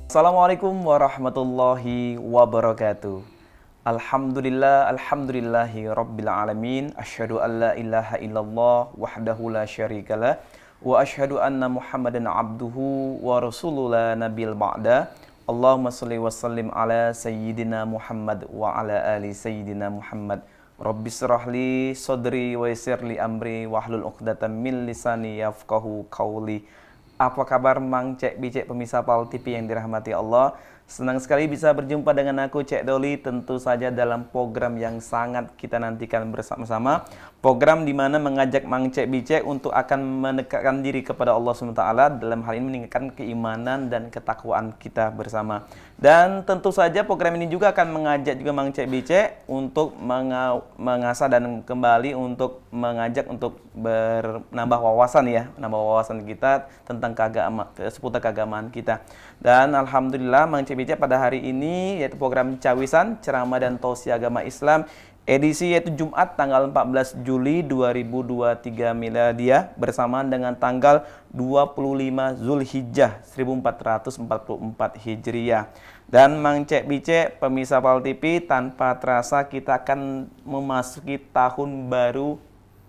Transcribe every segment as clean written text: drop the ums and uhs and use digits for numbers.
Assalamualaikum warahmatullahi wabarakatuh. Alhamdulillahi rabbil alamin. Asyhadu an la ilaha illallah wahdahu la syarikalah wa asyhadu anna Muhammadan abduhu wa rasuluhu nabil ba'da. Allahumma shalli wa sallim ala sayyidina Muhammad wa ala ali sayyidina Muhammad. Rabbi shrahli sadri wa yassirli amri wahlul 'uqdatam min lisani yafqahu qawli. Apa kabar Mang Cek Bicek pemirsa PAL TV yang dirahmati Allah? Senang sekali bisa berjumpa dengan aku Cek Doli, tentu saja dalam program yang sangat kita nantikan bersama-sama. Program di mana mengajak Mang Cek Bicek untuk akan mendekatkan diri kepada Allah SWT, dalam hal ini meningkatkan keimanan dan ketakwaan kita bersama. Dan tentu saja program ini juga akan mengajak juga Mang Cek Bicek untuk mengasah dan kembali untuk mengajak untuk menambah wawasan ya, menambah wawasan kita tentang seputar keagamaan kita. Dan alhamdulillah Mang Cek Bicek pada hari ini yaitu program Cawisan, Ceramah dan Tausiah Agama Islam edisi yaitu Jumat tanggal 14 Juli 2023 Miladiah bersamaan dengan tanggal 25 Zulhijjah 1444 Hijriah. Dan Mang Cek Bicek pemirsa PAL TV, tanpa terasa kita akan memasuki tahun baru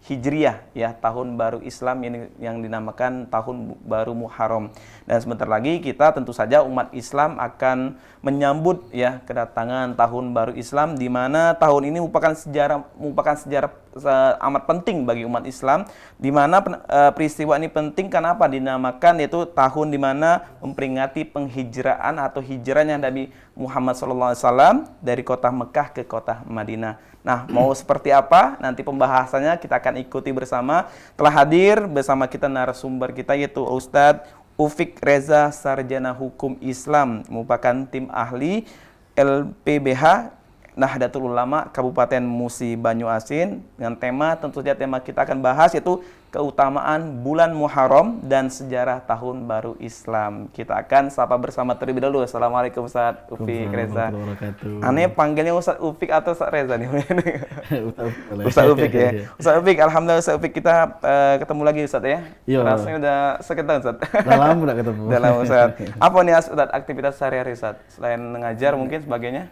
Hijriah ya, tahun baru Islam yang dinamakan tahun baru Muharram. Dan sebentar lagi kita tentu saja umat Islam akan menyambut ya kedatangan tahun baru Islam, di mana tahun ini merupakan sejarah amat penting bagi umat Islam, di mana peristiwa ini penting karena apa? Dinamakan yaitu tahun di mana memperingati penghijraan atau hijrahnya Nabi Muhammad SAW dari kota Mekah ke kota Madinah. Nah, mau seperti apa nanti pembahasannya kita akan ikuti bersama. Telah hadir bersama kita narasumber kita yaitu Ustadz Ufik Reza, Sarjana Hukum Islam, merupakan tim ahli LPBH Nahdlatul Ulama Kabupaten Musi Banyuasin, dengan tentu saja tema kita akan bahas yaitu keutamaan bulan Muharram dan sejarah tahun baru Islam. Kita akan sapa bersama terlebih dahulu. Assalamualaikum Ustaz Ufik Reza. Aneh panggilnya Ustaz Ufik atau Ustaz Reza nih? Ustaz Ufik ya. Ustaz Ufik, alhamdulillah Ustaz Ufik kita ketemu lagi Ustaz ya. Iya. Rasanya udah sekitar Ustaz. Udah lama udah ketemu. Udah lama Ustaz. Apa nih Ustaz aktivitas sehari-hari Ustaz? Selain mengajar mungkin sebagainya?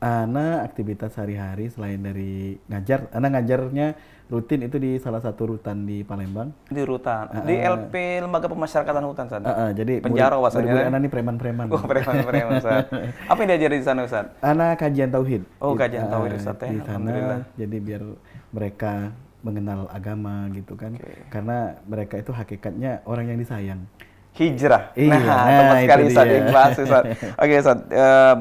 Ana aktivitas sehari-hari selain dari ngajar, Ana ngajarnya rutin itu di salah satu rutan di Palembang. Di rutan, di LP Lembaga Pemasyarakatan Hutan Ustaz. Jadi penjara wasanya. Ana nih preman-preman. Oh, preman-preman Ustaz. Apa yang diajari di sana Ustaz? Ana kajian tauhid. Oh, kajian tauhid Ustaz ya. Di sana, jadi biar mereka mengenal agama gitu kan. Karena mereka itu hakikatnya orang yang disayang. Hijrah. Iya, tepat sekali Ustaz yang bahas Ustaz. Oke Ustaz,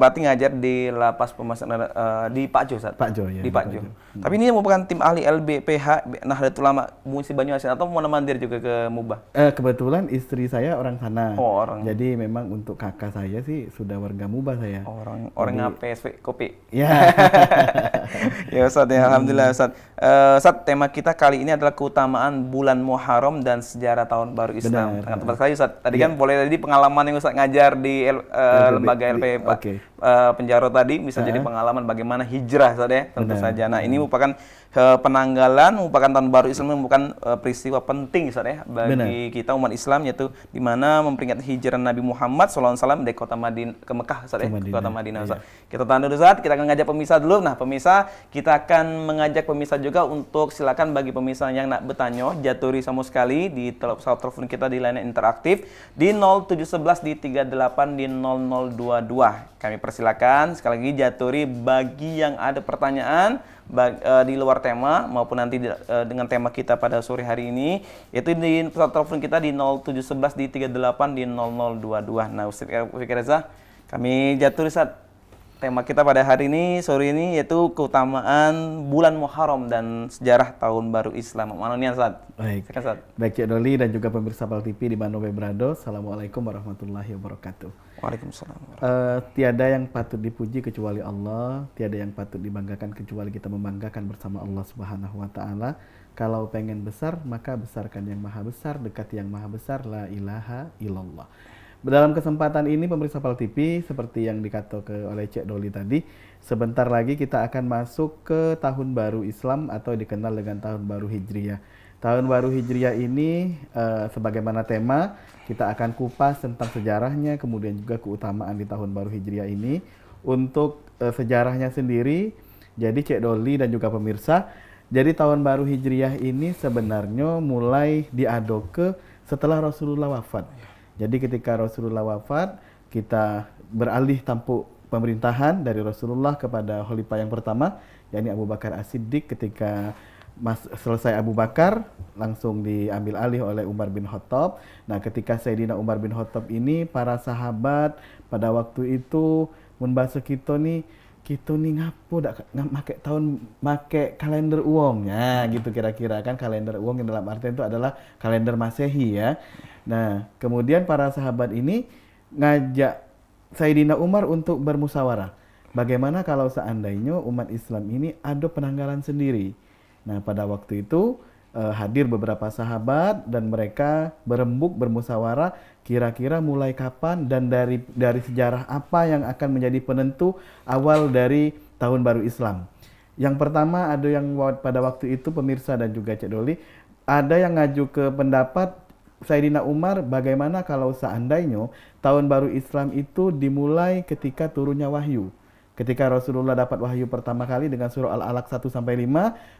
berarti ngajar di Lapas Pemasyarakatan di Pak Jo Ustaz. Pak Jo ya. Di Pak Jo. Tapi ini merupakan tim ahli LBPH Nahdlatul Ulama Musi Banyuasin atau mau mandir juga ke Mubah? Kebetulan istri saya orang sana. Oh, orang. Jadi memang untuk kakak saya sih sudah warga Mubah saya. Orang PSV kopi. Ya. Ya Ustaz ya, alhamdulillah Ustaz. Ustaz, tema kita kali ini adalah keutamaan bulan Muharram dan sejarah tahun baru Islam. Sangat tepat sekali Ustaz. Tadi kan boleh tadi pengalaman yang Ustaz ngajar di lembaga LP Penjaro tadi bisa jadi pengalaman bagaimana hijrah Ustaz ya, tentu saja. Nah, ini merupakan penanggalan, merupakan tahun baru Islam, merupakan peristiwa penting Ustaz ya bagi kita umat Islam, yaitu di mana memperingati hijrah Nabi Muhammad SAW dari kota Madinah ke Mekah Ustaz ya, ke kota Madinah Ustaz. Kita tahan dulu Ustaz, kita akan ngajak pemirsa dulu. Nah, pemirsa, kita akan mengajak pemirsa juga untuk silakan bagi pemirsa yang nak bertanya, jaturi sama sekali di telepon kita di layanan interaktif di 0711 di 38 di 0022. Kami persilakan sekali lagi jaturi bagi yang ada pertanyaan di luar tema maupun nanti dengan tema kita pada sore hari ini, yaitu di telepon kita di 0711 di 38 di 0022. Nah, Ustaz Ufik Reza, kami jaturi Ustaz tema kita pada hari ini, sore ini, yaitu keutamaan bulan Muharram dan sejarah tahun baru Islam. Mana nih Ustaz? Baik. Baik Cik Doli dan juga pemirsa PAL TV di mana berada. Assalamualaikum warahmatullahi wabarakatuh. Waalaikumsalam. Tiada yang patut dipuji kecuali Allah, tiada yang patut dibanggakan kecuali kita membanggakan bersama Allah Subhanahu wa taala. Kalau pengen besar, maka besarkan yang maha besar, dekati yang maha besar, la ilaha illallah. Dalam kesempatan ini pemirsa PAL TV, seperti yang dikatakan oleh Cik Doli tadi, sebentar lagi kita akan masuk ke tahun baru Islam atau dikenal dengan tahun baru Hijriyah. Tahun baru Hijriah ini sebagaimana tema kita akan kupas tentang sejarahnya, kemudian juga keutamaan di tahun baru Hijriah ini. Untuk sejarahnya sendiri, jadi Cek Doli dan juga pemirsa, jadi tahun baru Hijriah ini sebenarnya mulai diadoke setelah Rasulullah wafat. Jadi ketika Rasulullah wafat, kita beralih tampuk pemerintahan dari Rasulullah kepada Khalifah yang pertama, yakni Abu Bakar As-Siddiq. Ketika selesai Abu Bakar, langsung diambil alih oleh Umar bin Khattab. Nah, ketika Sayyidina Umar bin Khattab ini, para sahabat pada waktu itu membahas kita nih ngapo dak make kalender uangnya gitu, kira-kira kan, kalender uang yang dalam artian itu adalah kalender Masehi ya. Nah, kemudian para sahabat ini ngajak Sayyidina Umar untuk bermusyawarah. Bagaimana kalau seandainya umat Islam ini ada penanggalan sendiri? Nah, pada waktu itu hadir beberapa sahabat dan mereka berembuk bermusyawarah kira-kira mulai kapan dan dari sejarah apa yang akan menjadi penentu awal dari tahun baru Islam. Yang pertama ada yang pada waktu itu pemirsa dan juga Cek Doli, ada yang ngaju ke pendapat Sayyidina Umar, bagaimana kalau seandainya tahun baru Islam itu dimulai ketika turunnya wahyu. Ketika Rasulullah dapat wahyu pertama kali dengan surah Al-Alaq 1-5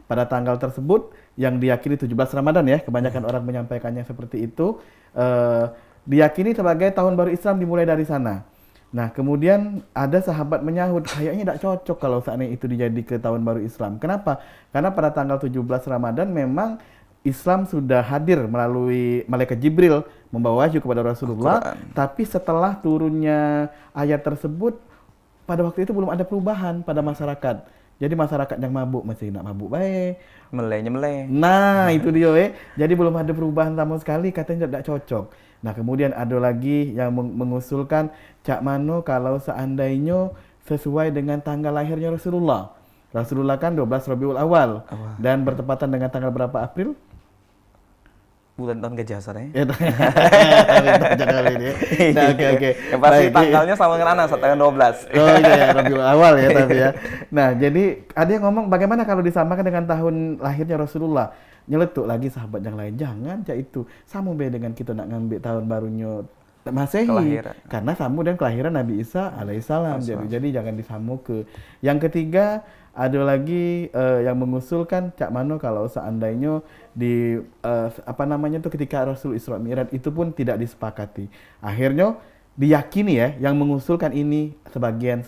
pada tanggal tersebut yang diyakini 17 Ramadan ya, kebanyakan orang menyampaikannya seperti itu, diyakini sebagai tahun baru Islam dimulai dari sana. Nah, kemudian ada sahabat menyahut, kayaknya tidak cocok kalau seandainya itu dijadi ke tahun baru Islam. Kenapa? Karena pada tanggal 17 Ramadan memang Islam sudah hadir melalui malaikat Jibril membawa wahyu kepada Rasulullah, tapi setelah turunnya ayat tersebut pada waktu itu belum ada perubahan pada masyarakat. Jadi masyarakat yang mabuk masih nak mabuk baik, melenya meleh. Nah, itu dia Jadi belum ada perubahan sama sekali, katanya tidak cocok. Nah, kemudian ada lagi yang mengusulkan, cak mano kalau seandainya sesuai dengan tanggal lahirnya Rasulullah. Rasulullah kan 12 Rabiul Awal dan bertepatan dengan tanggal berapa April? Bulan tahun gajah sana ya. Nah, oke. Yang pasti tanggalnya sama dengan anak, tanggal 12. Oh iya ya, Rabiul Awal ya tapi ya. Nah, jadi ada yang ngomong bagaimana kalau disamakan dengan tahun lahirnya Rasulullah? Nyeletuk lagi sahabat yang lain, jangan cak itu. Sama beda dengan kita nak ngambil tahun barunya Masehi. Kelahiran. Karena sama dan kelahiran Nabi Isa alaihissalam. Jadi jangan disamu ke. Yang ketiga, ada lagi yang mengusulkan cak mano kalau seandainya di ketika Rasul Isra Mi'raj itu pun tidak disepakati. Akhirnya diyakini ya, yang mengusulkan ini sebagian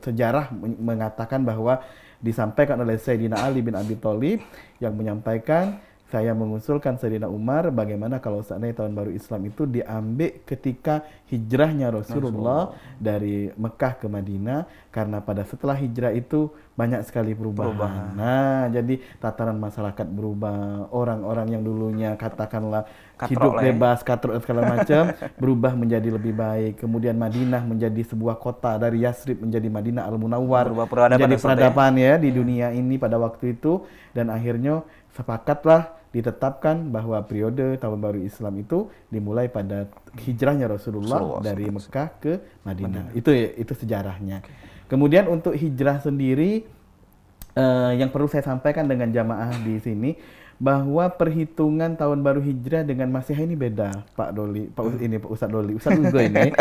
sejarah mengatakan bahwa disampaikan oleh Sayyidina Ali bin Abi Thalib yang menyampaikan, saya mengusulkan Sayyidina Umar bagaimana kalau seandainya tahun baru Islam itu diambil ketika hijrahnya Rasulullah dari Mekah ke Madinah, karena pada setelah hijrah itu banyak sekali perubahan. Nah, jadi tataran masyarakat berubah, orang-orang yang dulunya katakanlah hidup bebas, katrok segala macam berubah menjadi lebih baik. Kemudian Madinah menjadi sebuah kota, dari Yasrib menjadi Madinah Al-Munawwar, menjadi peradaban ya di dunia ini pada waktu itu, dan akhirnya sepakatlah ditetapkan bahwa periode tahun baru Islam itu dimulai pada hijrahnya Rasulullah dari Mekah ke Madinah. Itu sejarahnya. Kemudian untuk hijrah sendiri yang perlu saya sampaikan dengan jamaah di sini bahwa perhitungan tahun baru hijrah dengan Masehi ini beda, Pak Doli, Pak Ustadz Doli, Ustadz Ugo ini.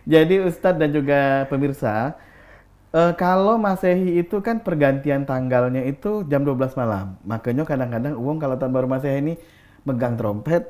Jadi Ustadz dan juga pemirsa, kalau Masehi itu kan pergantian tanggalnya itu jam 12 malam. Makanya kadang-kadang kalau tahun baru Masehi ini megang trompet,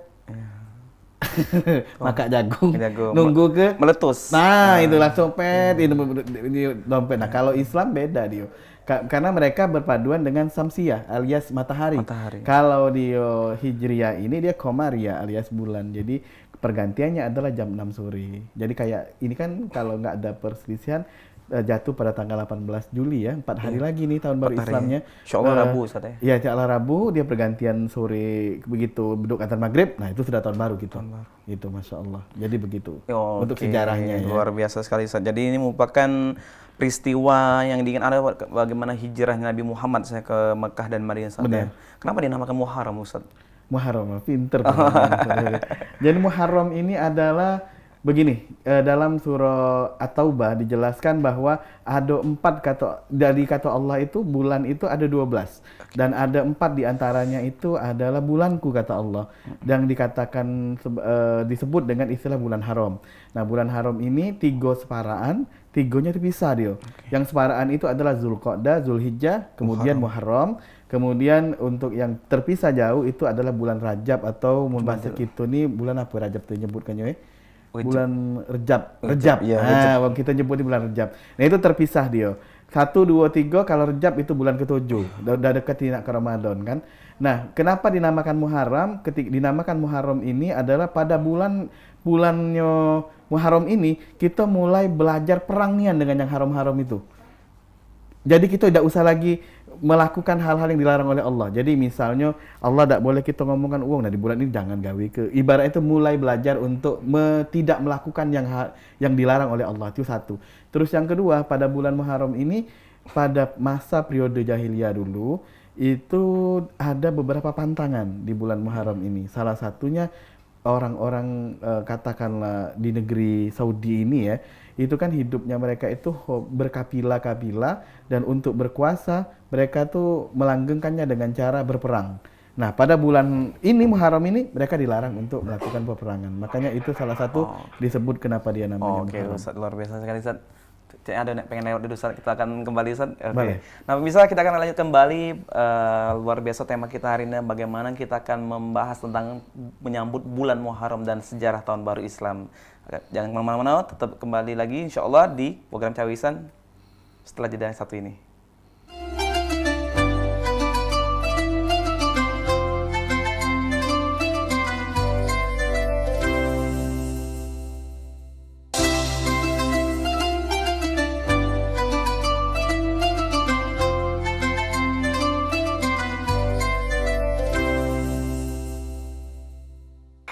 makan jagung, nunggu ke meletus. Nah, itu langsung ini dompet. Nah, kalau Islam beda dia. Karena mereka berpaduan dengan Samsiyah alias matahari. Kalau dia Hijriah ini dia Qomariyah alias bulan. Jadi pergantiannya adalah jam 6 sore. Jadi kayak ini kan kalau nggak ada perselisihan jatuh pada tanggal 18 Juli ya, 4 hari lagi nih tahun baru Islamnya. Insyaallah Rabu Ustaz ya. Iya, insyaallah Rabu dia pergantian sore begitu beduk azan maghrib. Nah, itu sudah tahun baru gitu. Itu Masya Allah. Jadi begitu. Untuk sejarahnya ya. Luar biasa sekali Ustaz. Jadi ini merupakan peristiwa yang diingat ada bagaimana hijrah Nabi Muhammad saya ke Mekah dan Madinah. Kenapa dinamakan Muharram Ustaz? Muharram, pinter. Jadi Muharram ini adalah Begini, dalam surah At-Taubah dijelaskan bahwa ada 4 kata dari kata Allah itu bulan itu ada 12 dan ada 4 diantaranya itu adalah bulanku kata Allah yang dikatakan disebut dengan istilah bulan haram. Nah bulan haram ini 3 separaan, 3-nya terpisah dia. Yang separaan itu adalah Zulqa'dah, Zulhijjah, kemudian Muharram. Kemudian untuk yang terpisah jauh itu adalah bulan Rajab atau mun bahasa kita ni bulan apa Rajab tu nyebutkannya bulan Rejab. Ya, Nah, kita nyebut di bulan Rejab. Nah, itu terpisah dia. 1, 2, 3 kalau Rejab itu bulan ke-7. Udah dekat nak ke Ramadan kan. Nah, kenapa dinamakan Muharram? Dinamakan Muharram ini adalah pada bulannya Muharram ini kita mulai belajar perang nian dengan yang haram-haram itu. Jadi kita tidak usah lagi melakukan hal-hal yang dilarang oleh Allah. Jadi misalnya Allah tidak boleh kita ngomongkan uang, nah di bulan ini jangan gawe ke. Ibarat itu mulai belajar untuk tidak melakukan yang dilarang oleh Allah. Itu satu. Terus yang kedua, pada bulan Muharram ini pada masa periode jahiliyah dulu itu ada beberapa pantangan di bulan Muharram ini. Salah satunya orang-orang katakanlah di negeri Saudi ini ya, itu kan hidupnya mereka itu berkapilah-kapilah dan untuk berkuasa mereka tuh melanggengkannya dengan cara berperang. Nah pada bulan ini Muharram ini mereka dilarang untuk melakukan peperangan. Makanya itu salah satu disebut kenapa dia namanya Muharram. Ustaz, luar biasa sekali Ustaz. Ada pengen lewat dulu Ustaz, kita akan kembali Ustaz. Boleh. Nah bisa kita akan lanjut kembali luar biasa tema kita hari ini, bagaimana kita akan membahas tentang menyambut bulan Muharram dan sejarah tahun baru Islam. Jangan kemana-mana, tetap kembali lagi insya Allah di program Cawisan setelah jeda satu ini.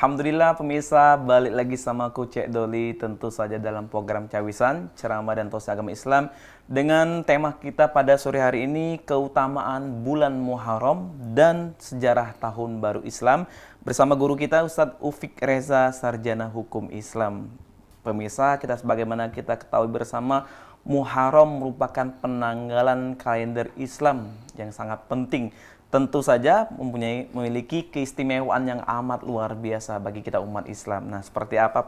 Alhamdulillah pemirsa, balik lagi sama aku Cek Doli, tentu saja dalam program Cawisan, Ceramah dan Tausiah Agama Islam, dengan tema kita pada sore hari ini, keutamaan bulan Muharram dan sejarah tahun baru Islam, bersama guru kita Ustadz Ufik Reza, Sarjana Hukum Islam. Pemirsa, kita sebagaimana kita ketahui bersama, Muharram merupakan penanggalan kalender Islam yang sangat penting. Tentu saja memiliki keistimewaan yang amat luar biasa bagi kita umat Islam. Nah, seperti apa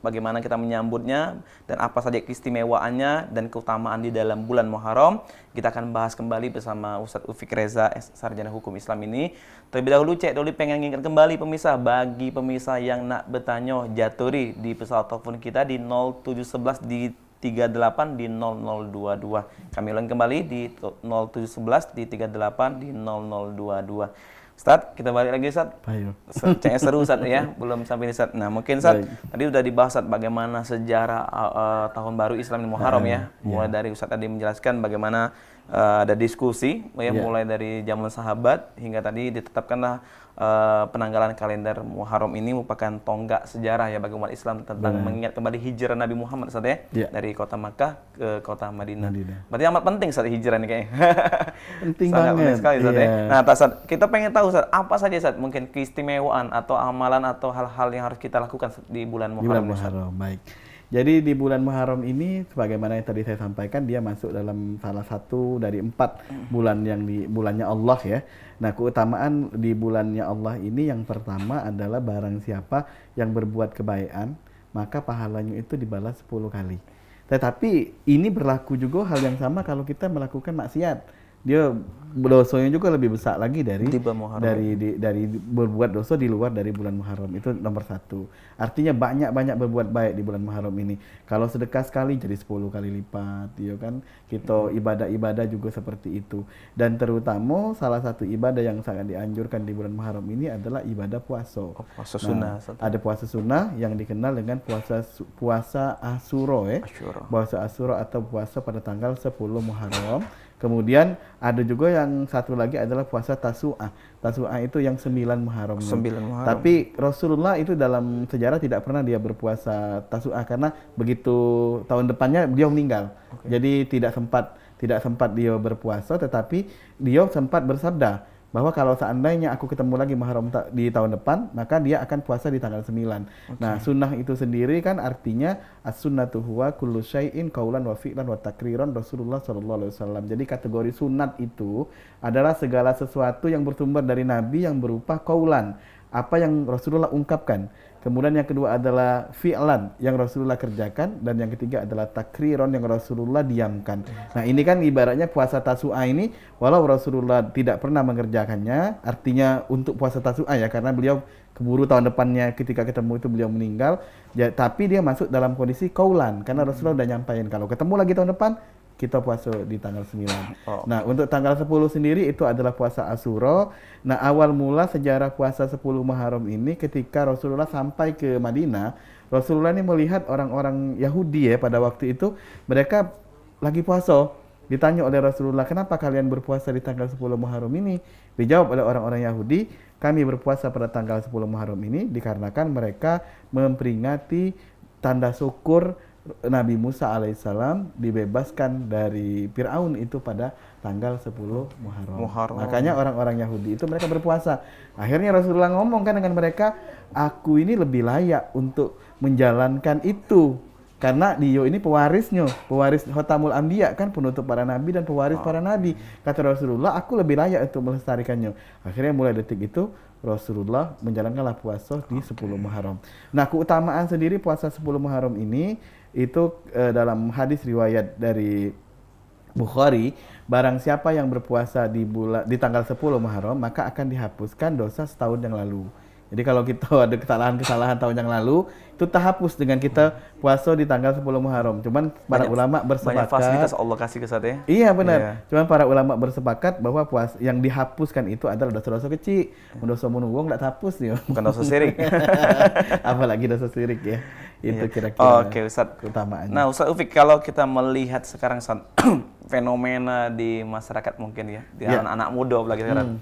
bagaimana kita menyambutnya dan apa saja keistimewaannya dan keutamaan di dalam bulan Muharram, kita akan bahas kembali bersama Ustadz Ufik Reza, Sarjana Hukum Islam ini. Terlebih dahulu Cek Doli pengen ngingat kembali pemirsa, bagi pemirsa yang nak bertanya jaturi di pesawat telepon kita di 0711 di 38 di 0022. Kami ulang kembali di 0711 di 38 di 0022. Ustaz, kita balik lagi Ustaz. Ayo. Cengnya seru Ustaz ya, belum sampai Ustaz. Nah, mungkin Ustaz tadi udah dibahas Ustaz bagaimana sejarah tahun baru Islam di Muharram ya. Mulai dari Ustaz tadi menjelaskan bagaimana ada diskusi ya, mulai dari zaman sahabat hingga tadi ditetapkanlah penanggalan kalender Muharram ini merupakan tonggak sejarah ya bagi umat Islam tentang mengingat kembali hijrah Nabi Muhammad Ustaz ya, dari kota Makkah ke kota Madinah. Berarti amat penting Ustaz hijrah ini kayaknya. Penting sangat banget. Penting sekali Ustaz ya. Nah, Ustaz, kita pengen tahu Ustaz, apa saja Ustaz mungkin keistimewaan atau amalan atau hal-hal yang harus kita lakukan di bulan Muharram. Di bulan Muharram, baik. Jadi di bulan Muharram ini, sebagaimana yang tadi saya sampaikan, dia masuk dalam salah satu dari 4 bulan yang di bulannya Allah ya. Nah, keutamaan di bulannya Allah ini yang pertama adalah barang siapa yang berbuat kebaikan, maka pahalanya itu dibalas 10 kali. Tetapi ini berlaku juga hal yang sama kalau kita melakukan maksiat. Dia dosanya juga lebih besar lagi dari berbuat dosa di luar dari bulan Muharram. Itu nomor 1. Artinya banyak-banyak berbuat baik di bulan Muharram ini. Kalau sedekah sekali jadi 10 kali lipat, ya kan? Kita ibadah-ibadah juga seperti itu. Dan terutama salah satu ibadah yang sangat dianjurkan di bulan Muharram ini adalah ibadah puasa. Puasa sunnah. Ada puasa sunnah yang dikenal dengan puasa Asyura ya. Puasa Asyura atau puasa pada tanggal 10 Muharram. Kemudian ada juga yang satu lagi adalah puasa Tasu'ah. Tasu'ah itu yang 9 Muharram. 9 Muharram. Tapi Rasulullah itu dalam sejarah tidak pernah dia berpuasa Tasu'ah karena begitu tahun depannya dia meninggal. Jadi tidak sempat dia berpuasa, tetapi dia sempat bersabda bahwa kalau seandainya aku ketemu lagi Muharram di tahun depan, maka dia akan puasa di tanggal 9. Nah, sunnah itu sendiri kan artinya as-sunnatu huwa kullu syai'in qaulan wa fi'lan wa takriran Rasulullah sallallahu alaihi wasallam. Jadi kategori sunat itu adalah segala sesuatu yang bersumber dari Nabi yang berupa qaulan, apa yang Rasulullah ungkapkan. Kemudian yang kedua adalah fi'lan yang Rasulullah kerjakan, dan yang ketiga adalah takriron yang Rasulullah diamkan. Nah, ini kan ibaratnya puasa Tasu'a ini, walau Rasulullah tidak pernah mengerjakannya, artinya untuk puasa Tasu'a ya, karena beliau keburu tahun depannya ketika ketemu itu beliau meninggal, ya, tapi dia masuk dalam kondisi kaulan karena Rasulullah udah nyampain kalau ketemu lagi tahun depan kita puasa di tanggal 9. Nah, untuk tanggal 10 sendiri itu adalah puasa Asyura. Nah, awal mula sejarah puasa 10 Muharram ini ketika Rasulullah sampai ke Madinah, Rasulullah ini melihat orang-orang Yahudi ya pada waktu itu, mereka lagi puasa. Ditanya oleh Rasulullah, "Kenapa kalian berpuasa di tanggal 10 Muharram ini?" Dijawab oleh orang-orang Yahudi, "Kami berpuasa pada tanggal 10 Muharram ini dikarenakan mereka memperingati tanda syukur Nabi Musa alaihissalam dibebaskan dari Fir'aun itu pada tanggal 10 Muharram. Makanya orang-orang Yahudi itu mereka berpuasa. Akhirnya Rasulullah ngomong kan dengan mereka, "Aku ini lebih layak untuk menjalankan itu. Karena dia ini pewarisnya, pewaris Khotamul Anbiya kan, penutup para nabi dan pewaris para nabi." Kata Rasulullah, "Aku lebih layak untuk melestarikannya." Akhirnya mulai detik itu Rasulullah menjalankanlah puasa di 10 Muharram. Nah, keutamaan sendiri puasa 10 Muharram ini itu dalam hadis riwayat dari Bukhari, barang siapa yang berpuasa di tanggal 10 Muharram maka akan dihapuskan dosa setahun yang lalu. Jadi kalau kita ada kesalahan-kesalahan tahun yang lalu itu terhapus dengan kita puasa di tanggal 10 Muharram. Cuman para ulama bersepakat, banyak fasilitas Allah kasih ke saya. Iya benar. Iya. Cuman para ulama bersepakat bahwa yang dihapuskan itu adalah dosa-dosa kecil. Dosa menuwung enggak terhapus nih. Bukan dosa syirik. Apalagi dosa syirik ya. Itu kira-kira. Oke, Ustaz. Keutamaannya. Nah, Ustaz Ufik, kalau kita melihat sekarang fenomena di masyarakat mungkin ya, di anak-anak muda apalagi sekarang.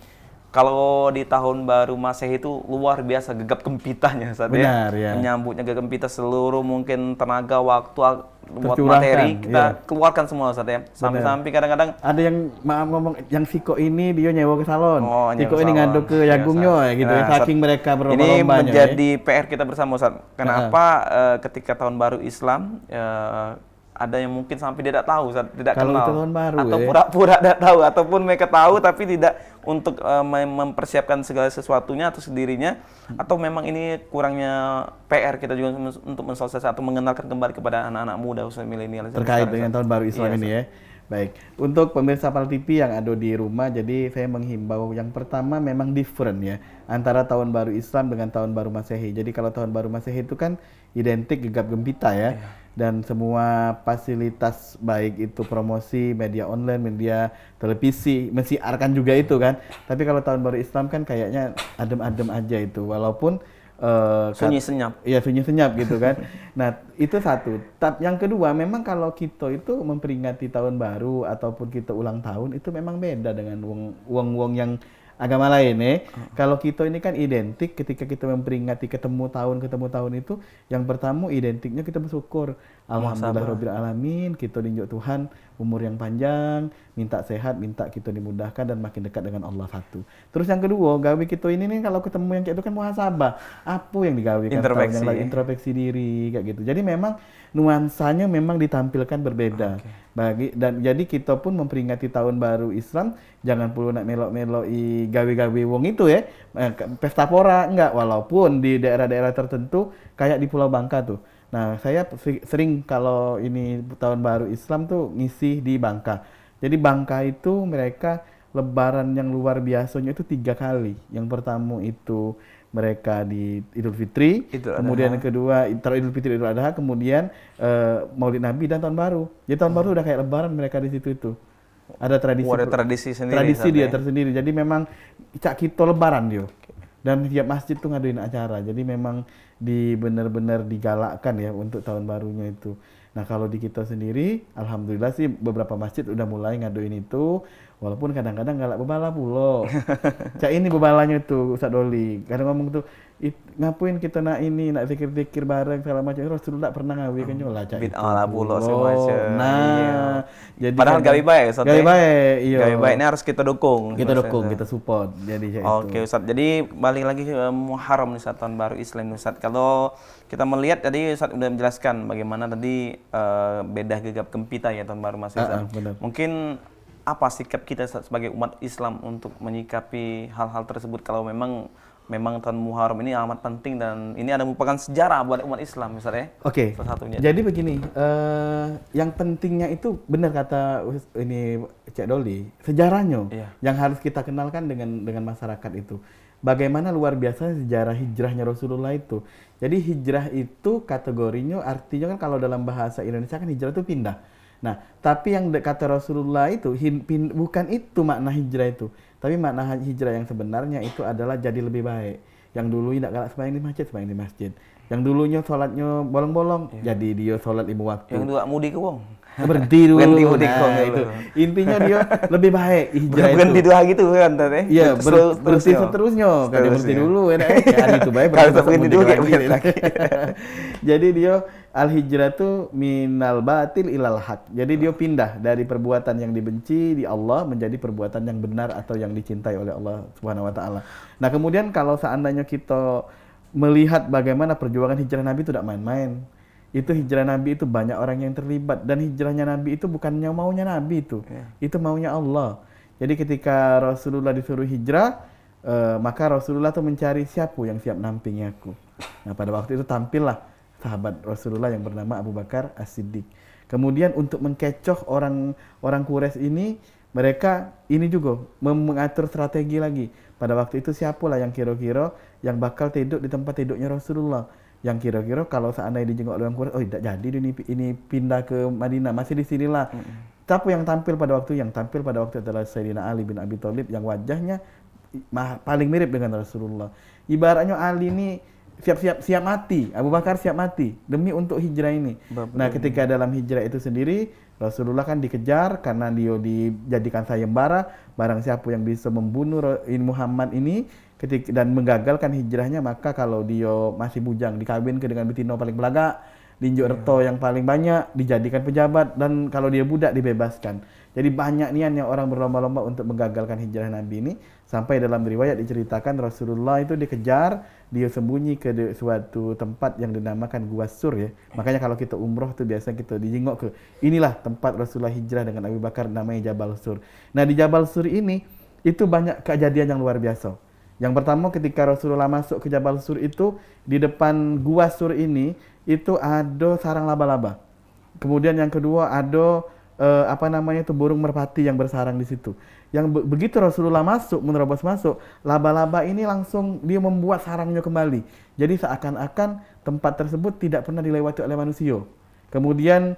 Kalau di tahun baru Masehi itu luar biasa gegap gempitanya, Ustaz. Benar, ya. Menyambutnya gegap gempita, seluruh mungkin tenaga, waktu, materi kita keluarkan semua, Ustaz ya. Sampai-sampai kadang-kadang ada yang ngomong yang Siko ini dia nyewa ke salon. Siko ini ngadu ke Yagungnya ya, gitu. Nah, saking mereka berlomba-lombanya. Ini menjadi PR kita bersama, Ustaz. Kenapa ketika tahun baru Islam ada yang mungkin sampai tidak tahu, tidak kalau kenal, itu tahun baru, atau pura-pura tidak tahu, ataupun mereka tahu tapi tidak untuk mempersiapkan segala sesuatunya atau sendirinya, atau memang ini kurangnya PR kita juga untuk mensosialisasi atau mengenalkan kembali kepada anak-anak muda khususnya milenial terkait dengan tahun baru Islam ini ya. Baik, untuk pemirsa PAL TV yang ada di rumah, jadi saya menghimbau yang pertama memang different ya antara tahun baru Islam dengan tahun baru Masehi. Jadi kalau tahun baru Masehi itu kan identik gegap gempita ya. Dan semua fasilitas baik itu promosi, media online, media televisi, mensiarkan juga itu kan. Tapi kalau tahun baru Islam kan kayaknya adem-adem aja itu, walaupun sunyi senyap. Iya, sunyi senyap gitu kan. Nah, itu satu. Yang kedua, memang kalau kita itu memperingati tahun baru ataupun kita ulang tahun itu memang beda dengan wong yang agama lain ya. Kalau kita ini kan identik ketika kita memperingati ketemu tahun itu, yang pertama identiknya kita bersyukur. Alhamdulillahirabbil alamin, kita dinjuk Tuhan umur yang panjang, minta sehat, minta kita dimudahkan dan makin dekat dengan Allah satu. Terus yang kedua, gawe kita ini nih kalau ketemu yang kayak itu kan muhasabah. Apa yang digawe kan tahun yang lain, introspeksi diri kayak gitu. Jadi memang nuansanya memang ditampilkan berbeda. Jadi kita pun memperingati tahun baru Islam jangan perlu nak melok-meloi gawe-gawe wong itu ya. Pesta pora enggak, walaupun di daerah-daerah tertentu kayak di Pulau Bangka tuh. Nah, saya sering kalau ini tahun baru Islam tuh ngisi di Bangka. Jadi Bangka itu mereka lebaran yang luar biasanya itu 3 kali. Yang pertama itu mereka di Idul Fitri, kemudian yang kedua Idul Fitri, Idul Adha, kemudian Maulid Nabi dan Tahun Baru. Jadi Tahun Baru udah kayak lebaran mereka di situ itu. Ada tradisi. Ada tradisi sendiri. Tradisi dia tersendiri. Jadi memang cak kita lebaran dia. Dan tiap masjid tuh ngadain acara. Jadi memang benar-benar digalakkan ya untuk tahun barunya itu. Nah, kalau di kita sendiri, alhamdulillah sih beberapa masjid udah mulai ngaduin itu, Walaupun kadang-kadang galak bebala pulo. Cak ini bebalanya tuh Ustaz Doli. Kadang ngomong tuh, ngapain kita nak ini, nak zikir-zikir bareng segala macam. Rasulullah pernah ngawi kan lah cak itu. Bid'ah lah pulo semacam. Nah, Iya. jadi Padahal gawe baik Ustaz. gawe baik, iya. Gawe baik ini harus kita dukung. Kita dukung, kita support. Jadi cak Oke itu. Ustaz, jadi balik lagi ke Muharram nih Ustaz, tahun baru Islam nih Ustaz. Kalau kita melihat tadi Ustaz udah menjelaskan bagaimana tadi beda gegap gempita ya tahun baru Mas Ustaz. Benar. Mungkin apa sikap kita sebagai umat Islam untuk menyikapi hal-hal tersebut kalau memang tahun Muharram ini amat penting dan ini ada merupakan sejarah buat umat Islam misalnya. Oke. Salah satunya. Jadi begini, yang pentingnya itu benar kata ini Cak Doli, sejarahnya Iya. yang harus kita kenalkan dengan masyarakat itu. Bagaimana luar biasa sejarah hijrahnya Rasulullah itu. Jadi hijrah itu kategorinya artinya kan kalau dalam bahasa Indonesia kan hijrah itu pindah. Nah, tapi yang kata Rasulullah itu bukan itu makna hijrah itu. Tapi makna hijrah yang sebenarnya itu adalah jadi lebih baik. Yang dulu tidak galak sembahyang di masjid. Yang dulunya sholatnya bolong-bolong, jadi dia sholat 5 waktu. Yang dua mudi ke wong. Berhenti dulu. Berhenti mudik Nah, kong itu. Intinya dia lebih baik hijrah itu. Berhenti dua gitu kan tadi. Iya, berhenti seterusnya. Kalau berhenti dulu enak hari itu baik berhenti dulu kayak begitu lagi. Jadi dia al-hijrah itu minal batil ilal haq. Jadi dia pindah dari perbuatan yang dibenci di Allah menjadi perbuatan yang benar atau yang dicintai oleh Allah Subhanahu wa taala. Nah, kemudian kalau seandainya kita melihat bagaimana perjuangan hijrah Nabi itu tidak main-main. Itu hijrah Nabi itu banyak orang yang terlibat dan hijrahnya Nabi itu bukannya maunya Nabi itu. Itu maunya Allah. Jadi ketika Rasulullah disuruh hijrah, maka Rasulullah tuh mencari siapa yang siap nampingi aku. Nah, pada waktu itu tampillah sahabat Rasulullah yang bernama Abu Bakar As-Siddiq. Kemudian untuk mengkecoh orang Quraisy ini, mereka ini juga mengatur strategi lagi. Pada waktu itu siapalah yang kira-kira yang bakal tidur di tempat tidurnya Rasulullah. Yang kira-kira kalau seandainya dijenguk oleh orang Quraisy, oh tidak jadi ini pindah ke Madinah, masih di sinilah. Tapi yang tampil pada waktu adalah Sayyidina Ali bin Abi Thalib yang wajahnya paling mirip dengan Rasulullah. Ibaratnya Ali ini siap mati, Abu Bakar siap mati demi untuk hijrah ini. Nah, ketika dalam hijrah itu sendiri Rasulullah kan dikejar karena dia dijadikan sayembara, barang siapa yang bisa membunuh Muhammad ini dan menggagalkan hijrahnya, maka kalau dia masih bujang dikawinkan dengan betina paling belaga, diinjuk reto yang paling banyak, dijadikan pejabat, dan kalau dia budak dibebaskan. Jadi banyak niatnya orang berlomba-lomba untuk menggagalkan hijrah Nabi ini, sampai dalam riwayat diceritakan Rasulullah itu dikejar, dia sembunyi ke suatu tempat yang dinamakan Gua Sur ya. Makanya kalau kita umroh tuh biasa kita dijengok ke inilah tempat Rasulullah hijrah dengan Abu Bakar, namanya Jabal Sur. Nah, di Jabal Sur ini itu banyak kejadian yang luar biasa. Yang pertama ketika Rasulullah masuk ke Jabal Sur itu, di depan Gua Sur ini itu ada sarang laba-laba. Kemudian yang kedua ada burung merpati yang bersarang di situ. Yang begitu Rasulullah menerobos masuk, laba-laba ini langsung dia membuat sarangnya kembali. Jadi seakan-akan tempat tersebut tidak pernah dilewati oleh manusia. Kemudian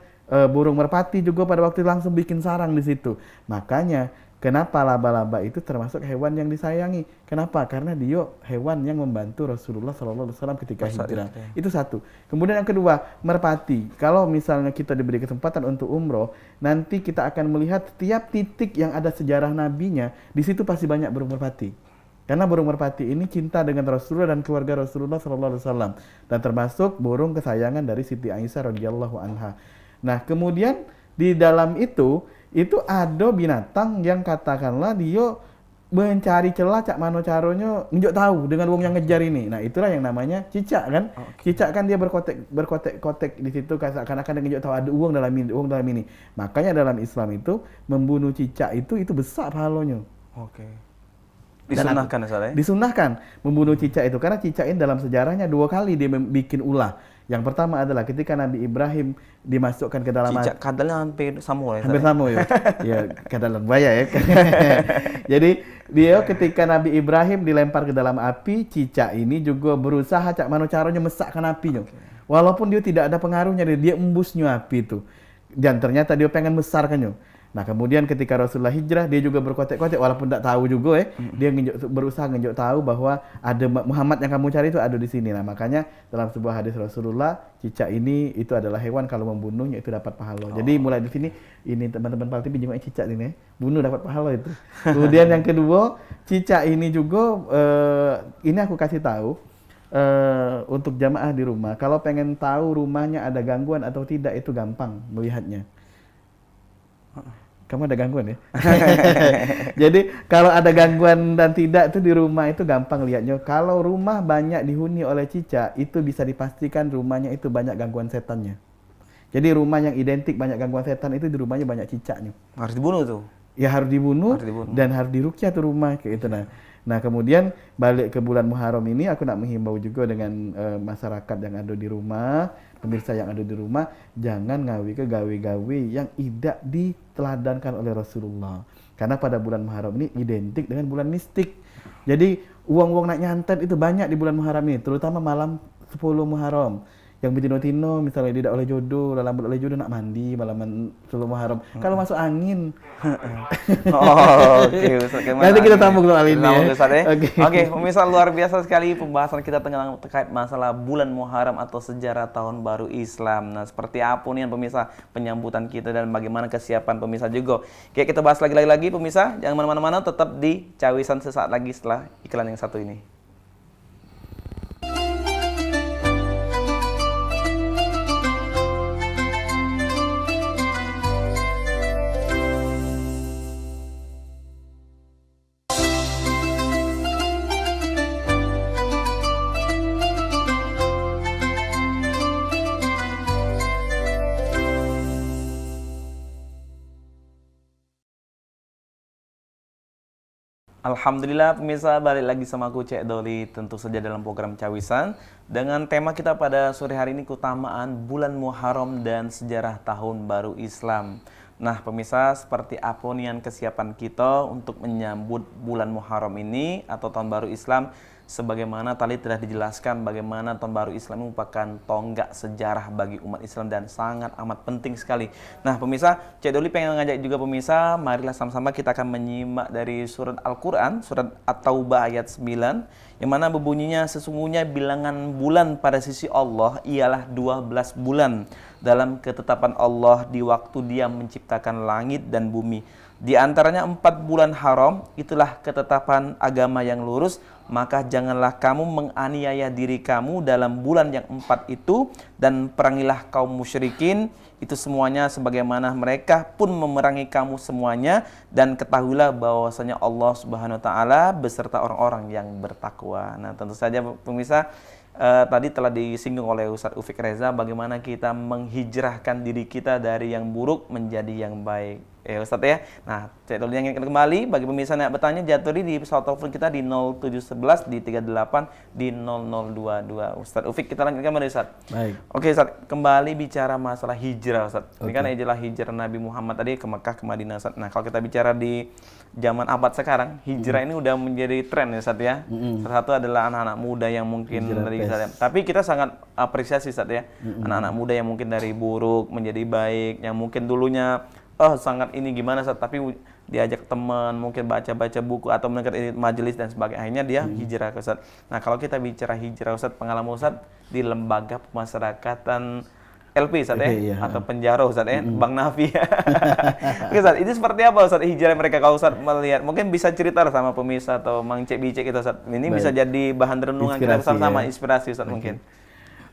burung merpati juga pada waktu itu langsung bikin sarang di situ. Makanya kenapa laba-laba itu termasuk hewan yang disayangi? Kenapa? Karena dia hewan yang membantu Rasulullah SAW ketika hijrah. Itu satu. Kemudian yang kedua, merpati. Kalau misalnya kita diberi kesempatan untuk umroh, nanti kita akan melihat setiap titik yang ada sejarah nabinya, di situ pasti banyak burung merpati. Karena burung merpati ini cinta dengan Rasulullah dan keluarga Rasulullah SAW, dan termasuk burung kesayangan dari Siti Aisyah radhiyallahu anha. Nah, kemudian di dalam itu ada binatang yang katakanlah dia mencari celah cak mano caronya nunjuk tahu dengan wong yang ngejar ini. Nah, itulah yang namanya cicak kan. Cicak kan dia berkotek-kotek di situ seakan-akan dia nunjuk tahu ada uang dalam ini. Makanya dalam Islam itu membunuh cicak itu besar pahalanya. Oke. Disunahkan ya? Disunahkan membunuh cicak itu karena cicak ini dalam sejarahnya 2 kali dia bikin ulah. Yang pertama adalah ketika Nabi Ibrahim dimasukkan ke dalam cicak kadalnya hampir sama ya. Hampir sama ya. Ya, kadalan buaya ya. Jadi dia ketika Nabi Ibrahim dilempar ke dalam api, cicak ini juga berusaha cak mano caranya mesakkan apinya. Walaupun dia tidak ada pengaruhnya, dia embusnya api itu. Dan ternyata dia pengen besarkannya. Nah, kemudian ketika Rasulullah hijrah, dia juga berkotek-kotek walaupun tidak tahu juga dia berusaha ngejuk tahu bahwa ada Muhammad yang kamu cari itu ada di sini. Nah, makanya dalam sebuah hadis Rasulullah, cicak ini itu adalah hewan kalau membunuhnya itu dapat pahala. Jadi mulai di sini ini teman-teman Palti pinjam cicak ini, bunuh dapat pahala itu. Kemudian yang kedua, cicak ini juga ini aku kasih tahu untuk jamaah di rumah. Kalau pengen tahu rumahnya ada gangguan atau tidak itu gampang melihatnya. Kamu ada gangguan ya? Jadi kalau ada gangguan dan tidak itu di rumah itu gampang lihatnya. Kalau rumah banyak dihuni oleh cicak, itu bisa dipastikan rumahnya itu banyak gangguan setannya. Jadi rumah yang identik banyak gangguan setan itu di rumahnya banyak cicaknya. Harus dibunuh tuh. Ya harus dibunuh, dan harus diruqyah tuh rumah kayak gitu. Nah kemudian balik ke bulan Muharram ini aku nak menghimbau juga dengan masyarakat yang ada di rumah, pemirsa yang ada di rumah, jangan ngawi ke gawe-gawe yang tidak diteladankan oleh Rasulullah. Karena pada bulan Muharram ini identik dengan bulan mistik. Jadi uang-uang nak nyantet itu banyak di bulan Muharram ini, terutama malam 10 Muharram. Yang betino-tino misalnya tidak oleh jodoh, lambat oleh jodoh nak mandi malaman 10 Muharram. Kalau masuk angin. Oke, Ustaz. Nanti kita sambung soal ini. Oke, pemirsa, luar biasa sekali pembahasan kita terkait masalah bulan Muharram atau sejarah tahun baru Islam. Nah, seperti apa nih pemirsa penyambutan kita dan bagaimana kesiapan pemirsa juga. Oke, kita bahas lagi pemirsa. Jangan mana-mana, tetap di Cawisan sesaat lagi setelah iklan yang satu ini. Alhamdulillah pemirsa, balik lagi sama aku Cek Doli, tentu saja dalam program Cawisan dengan tema kita pada sore hari ini, keutamaan bulan Muharram dan sejarah tahun baru Islam. Nah pemirsa, seperti apa nih kesiapan kita untuk menyambut bulan Muharram ini atau tahun baru Islam? Sebagaimana tadi telah dijelaskan bagaimana tahun baru Islam merupakan tonggak sejarah bagi umat Islam dan sangat amat penting sekali. Nah pemirsa, Cek Doli pengen ngajak juga pemirsa, marilah sama-sama kita akan menyimak dari surat Al-Quran, surat At-Taubah ayat 9, yang mana berbunyinya, sesungguhnya bilangan bulan pada sisi Allah ialah 12 bulan dalam ketetapan Allah di waktu Dia menciptakan langit dan bumi. Di antaranya 4 bulan haram, itulah ketetapan agama yang lurus, maka janganlah kamu menganiaya diri kamu dalam bulan yang 4 itu, dan perangilah kaum musyrikin, itu semuanya sebagaimana mereka pun memerangi kamu semuanya, dan ketahuilah bahwasanya Allah Subhanahu wa taala beserta orang-orang yang bertakwa. Nah, tentu saja pemirsa, tadi telah disinggung oleh Ustadz Ufik Reza bagaimana kita menghijrahkan diri kita dari yang buruk menjadi yang baik. Ustadz ya. Nah, Cek Doli yang ingin kembali bagi pemirsa yang bertanya, jatuhi di pesawat telepon kita di 0711 di 38 di 0022. Ustadz Ufik, kita lanjutkan kembali Ustadz. Baik. Oke Ustadz, kembali bicara masalah hijrah Ustadz. Ini kan hijrah Nabi Muhammad tadi ke Mekah, ke Madinah Ustadz. Nah, kalau kita bicara di zaman abad sekarang, hijrah ini udah menjadi tren ya Ustadz ya. Salah satu adalah anak-anak muda yang mungkin dari tapi kita sangat apresiasi Ustadz ya. Anak-anak muda yang mungkin dari buruk menjadi baik, yang mungkin dulunya sangat ini gimana Ustadz, tapi diajak teman, mungkin baca-baca buku atau mendengar majelis dan sebagainya, akhirnya dia hijrah ke Ustadz. Nah, kalau kita bicara hijrah Ustadz, pengalaman Ustadz di lembaga pemasyarakatan LP Ustadz ya, atau penjara Ustadz ya, Bang Nafi. Oke Ustadz, ini seperti apa Ustadz hijrah mereka kalau Ustadz melihat? Mungkin bisa cerita sama pemirsa atau Mang Cek Bicek itu Ustadz. Ini bisa jadi bahan renungan kita bersama-sama, inspirasi Ustadz mungkin.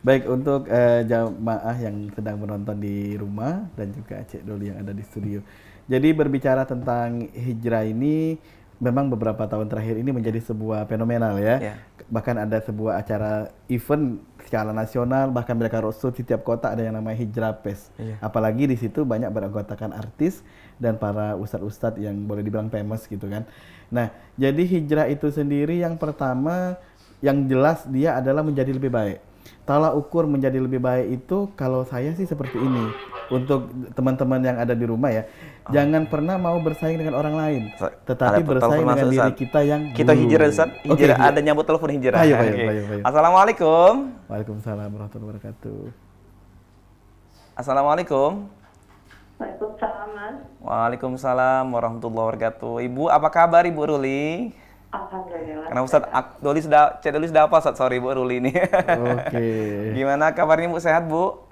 Baik, untuk jamaah yang sedang menonton di rumah dan juga Cek Doli yang ada di studio. Jadi berbicara tentang hijrah ini memang beberapa tahun terakhir ini menjadi sebuah fenomenal ya. Bahkan ada sebuah acara event skala nasional, bahkan mereka roadshow di tiap kota ada yang namanya Hijrah Fest. Apalagi di situ banyak beranggotakan artis dan para ustadz-ustadz yang boleh dibilang famous gitu kan. Nah, jadi hijrah itu sendiri yang pertama yang jelas dia adalah menjadi lebih baik. Tolak ukur menjadi lebih baik itu kalau saya sih seperti ini. Untuk teman-teman yang ada di rumah ya, jangan pernah mau bersaing dengan orang lain, tetapi bersaing dengan diri kita yang kita hijrah Ustaz. Hijrah ada nyambut telepon hijrah. Ayo. Assalamualaikum. Waalaikumsalam warahmatullahi wabarakatuh. Assalamualaikum. Waalaikumsalam, Mas. Waalaikumsalam warahmatullahi wabarakatuh. Ibu, apa kabar Ibu Ruli? Alhamdulillah. Karena Ustadz Cik Doli sudah apa Ustadz? Sorry Bu Ruli ini. Oke. Gimana kabarnya Bu? Sehat Bu?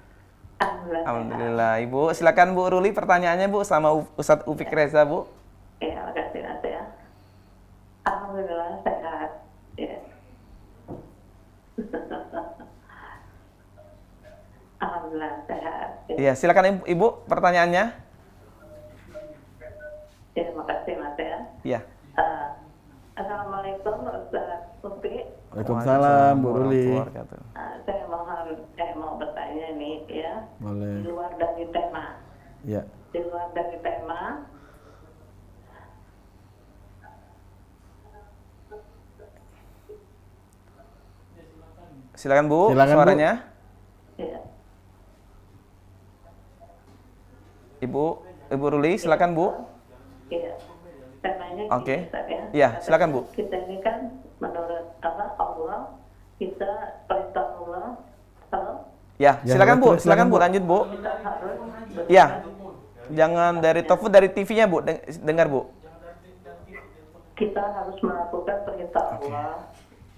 Alhamdulillah. Alhamdulillah. Ibu, silakan Bu Ruli pertanyaannya Bu sama Ustadz Ufik Reza Bu. Ya, makasih Mas ya. Alhamdulillah sehat. Ya. Alhamdulillah sehat. Ya. Iya, silakan Ibu pertanyaannya. Ya, makasih Mas ya. Iya. Assalamualaikum Ustaz Upi. Waalaikumsalam Bu Ruli. warahmatullahi wabarakatuh. Saya mau bertanya nih ya. Di Boleh. luar dari tema. Ya. Di luar dari tema. Silakan Bu, Silakan, Bu. suaranya. Ya. Ibu Ruli, silakan Bu. Iya. Temanya Oke. gini, Ustaz, ya. Iya, silakan, Bu. Kita ini kan menurut Allah, kita perintah Allah, halo, Ya, Ya, silakan Bu, terus, silakan silakan, Bu, Bu. lanjut Bu. kita harus Ya. Jangan dari telepon, dari TV-nya Bu, dengar Bu. kita harus melakukan perintah Allah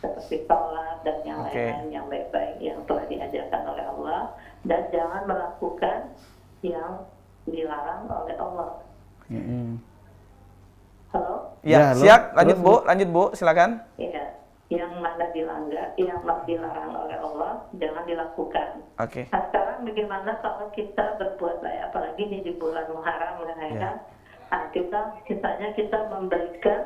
seperti sholat dan yang Oke. lain-lain yang baik-baik yang telah diajarkan oleh Allah, dan jangan melakukan yang dilarang oleh Allah. Mm-mm. Halo? Ya, Ya, siap, terus, lanjut Bu, silakan. Iya. Yang mana dilanggar, yang dilarang oleh Allah, jangan dilakukan. Oke. Nah, sekarang bagaimana kalau kita berbuat baik, apalagi ini di bulan Muharram kan, Ya. kan? Nah, kita misalnya kita memberikan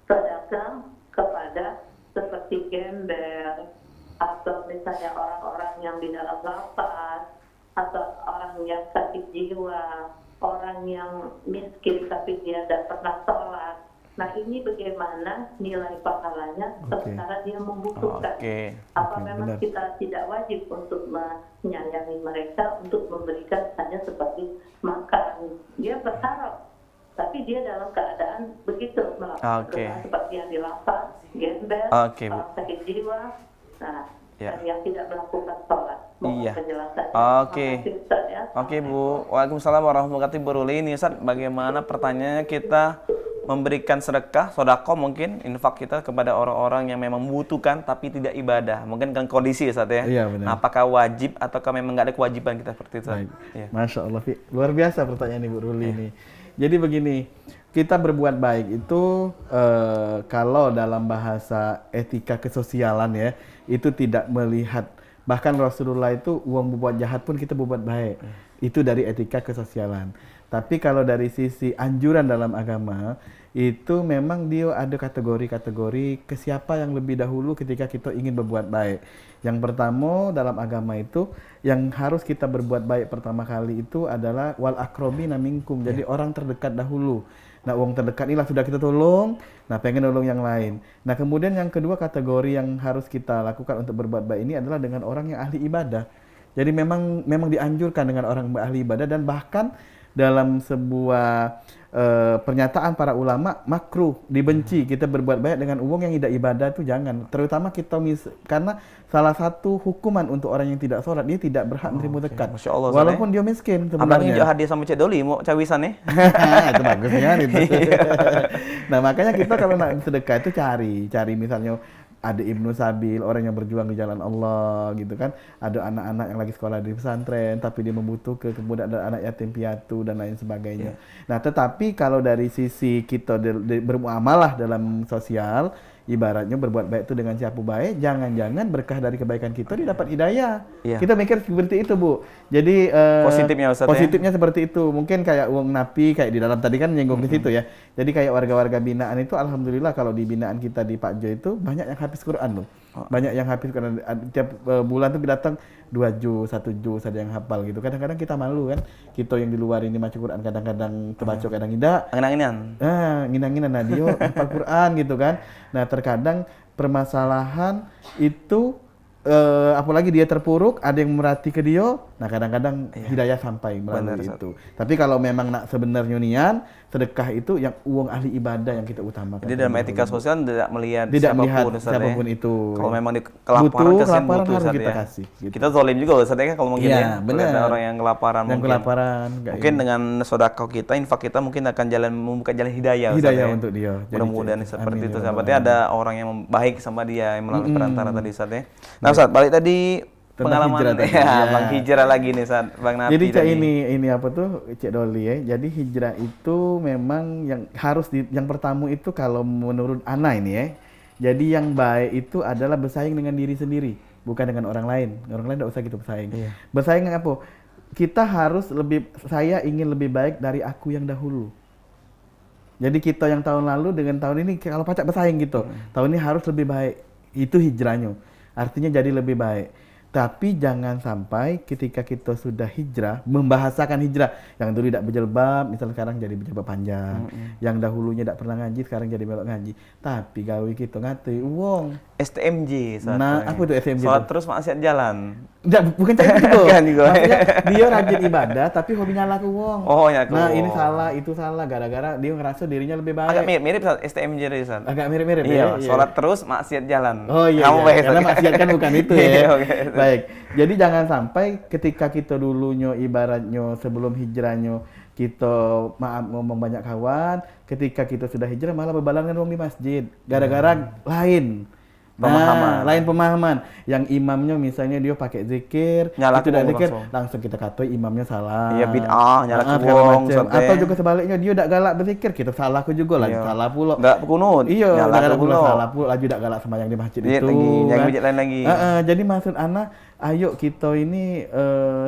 sedekah kepada seperti gembel, atau misalnya orang-orang yang di dalam lapas, atau orang yang sakit jiwa, orang yang miskin tapi dia tidak pernah sholat. Nah, ini bagaimana nilai pahalanya sementara dia membutuhkan. Oke. Apa Oke, memang benar. kita tidak wajib untuk menyayangi mereka, untuk memberikan hanya seperti makan? Dia berharap, tapi dia dalam keadaan begitu melakukan Oke. seperti yang di lapas, gembel, Oke, Bu. orang sakit jiwa, nah, Ya. dan yang tidak melakukan sholat. Mohon Iya. penjelasannya. Oke. Terima kasih, Ustaz, ya. Oke Bu, Waalaikumsalam warahmatullahi wabarakatuh Bu Ruli. Ini Ustaz, bagaimana pertanyaannya kita memberikan sedekah, sodako mungkin, infak kita kepada orang-orang yang memang membutuhkan tapi tidak ibadah. Mungkin kan kondisi Ustaz ya. Iya, benar. Nah, apakah wajib ataukah memang nggak ada kewajiban kita seperti itu? Baik. Iya. Masya Allah, Fi. Luar biasa pertanyaan Ibu Ruli ini. Jadi begini, kita berbuat baik itu kalau dalam bahasa etika kesosialan ya, itu tidak melihat, bahkan Rasulullah itu uang berbuat jahat pun kita berbuat baik. Itu dari etika kesosialan. Tapi kalau dari sisi anjuran dalam agama, itu memang dia ada kategori-kategori ke siapa yang lebih dahulu ketika kita ingin berbuat baik. Yang pertama dalam agama itu, yang harus kita berbuat baik pertama kali itu adalah wal akrobina minkum. Jadi orang terdekat dahulu. Nah, orang terdekat inilah sudah kita tolong, nah pengen nolong yang lain. Nah, kemudian yang kedua kategori yang harus kita lakukan untuk berbuat baik ini adalah dengan orang yang ahli ibadah. Jadi memang dianjurkan dengan orang ahli ibadah, dan bahkan dalam sebuah pernyataan para ulama makruh, dibenci kita berbuat baik dengan uang yang tidak ibadah, itu jangan. Terutama kita karena salah satu hukuman untuk orang yang tidak sholat, dia tidak berhak menerima zakat. Masya Allah, Ustaz, walaupun dia miskin Abang ini sebenarnya. hadiah sama Cik Doli, mau cawisan nih. Itu bagusnya itu. Nah, makanya kita kalau nak sedekah itu cari misalnya ada Ibnu Sabil, orang yang berjuang di jalan Allah gitu kan. Ada anak-anak yang lagi sekolah di pesantren tapi dia membutuhkan, kemudian ada anak yatim piatu dan lain sebagainya. Nah, tetapi kalau dari sisi kita bermuamalah dalam sosial, ibaratnya berbuat baik itu dengan siapa baik, jangan-jangan berkah dari kebaikan kita didapat hidayah. Iya. Kita mikir seperti itu, Bu. Jadi Positifnya, Ustaz, ya? positifnya seperti itu. Mungkin kayak uang napi, kayak di dalam tadi kan nyinggung di situ ya. Jadi kayak warga-warga binaan itu, alhamdulillah kalau di binaan kita di Pak Jo itu banyak yang hafiz Quran loh. Banyak yang hafiz Quran. Tiap bulan tuh datang 2 juz, 1 juz, ada yang hafal gitu. Kadang-kadang kita malu kan. Kita yang di luar ini baca Quran kadang-kadang terbaca, kadang tidak. Angin-anginan. Ngina-ngina nah dia hafal Quran gitu kan. Nah, terkadang permasalahan itu apalagi dia terpuruk, ada yang merhati ke dia, nah kadang-kadang Iya. hidayah sampai Benar, melalui Ustaz. itu. Tapi kalau memang nak sebenarnya nian, sedekah itu yang uang ahli ibadah yang kita utamakan. Jadi dalam terlebih etika dahulu. sosial tidak melihat Tidak siapapun, melihat Ustaz, siapapun ya. itu. Kalau memang di kelaparan Butuh, kasihan kelaparan butuh, harus Ustaz, kita ya. kasih, gitu. Kita zalim juga Ustaz, ya kalau mungkin Iya, ya. Melihat benar. orang yang kelaparan Yang mungkin. kelaparan, nggak Mungkin ini. dengan sedekah kita, infak kita mungkin akan membuka jalan hidayah, Ustaz, Hidayah ya. untuk dia. Jadi, Mudah-mudahan amin seperti ya itu. rabbal Berarti alamin. ada orang yang baik sama dia yang melalui perantara tadi, Ustaz, ya. Nah, Ustaz, balik tadi Tentang pengalaman hijrah tadi, ya, ya. Bang hijrah lagi nih, Ustaz. Bang Napi Jadi Cak tadi. ini apa tuh Cik Doli ya. Jadi hijrah itu memang yang harus yang pertama itu kalau menurut Ana ini ya. Jadi yang baik itu adalah bersaing dengan diri sendiri, bukan dengan orang lain. Orang lain tidak usah kita bersaing. Iya. Bersaing dengan apa? Kita harus saya ingin lebih baik dari aku yang dahulu. Jadi kita yang tahun lalu dengan tahun ini kalau pacak bersaing gitu. Tahun ini harus lebih baik. Itu hijrahnya. Artinya jadi lebih baik. Tapi jangan sampai ketika kita sudah hijrah, membahasakan hijrah. Yang dulu tidak berjilbab, misalnya sekarang jadi berjilbab panjang. Yang dahulunya tidak pernah ngaji, sekarang jadi melok ngaji. Tapi gawe kita ngatui uang. STMJ, Ustaz. Nah, apa itu STMJ Sholat itu? terus maksiat jalan. Enggak, bukan cari itu. Bukan juga. Maksudnya dia rajin ibadah tapi hobinya laku uang. Oh, ya, Nah, uang. ini salah, itu salah gara-gara dia ngerasa dirinya lebih baik. Agak mirip-mirip Ustaz, STMJ tadi, Ustaz. Agak mirip-mirip Iya, ya. sholat terus maksiat jalan. Oh iya, Kamu iya. baik, Karena Ustaz. maksiat kan bukan itu Iya, ya. oke. Baik. Jadi jangan sampai ketika kita dulunya ibaratnya sebelum hijrahnya kita maaf ngomong banyak kawan, ketika kita sudah hijrah malah berbalangan uang di masjid. Gara-gara lain. Pemahaman. Lain pemahaman. Yang imamnya misalnya dia pakai zikir, Nyalakan itu udah uang zikir, langsung. langsung kita kata imamnya salah. Iya, bid'ah, nyalakan segala uang, macam. Ustaz, Atau ya. juga sebaliknya dia udah galak berzikir, kita salah ke juga lah, Iya. salah pula. Nggak kunut. Iya, nyalakan galak pula pula. salah pula, laju tak galak sembahyang di masjid Lihat itu. lagi, yang kan. bijak lain lagi. Jadi maksud Ana, ayo kita ini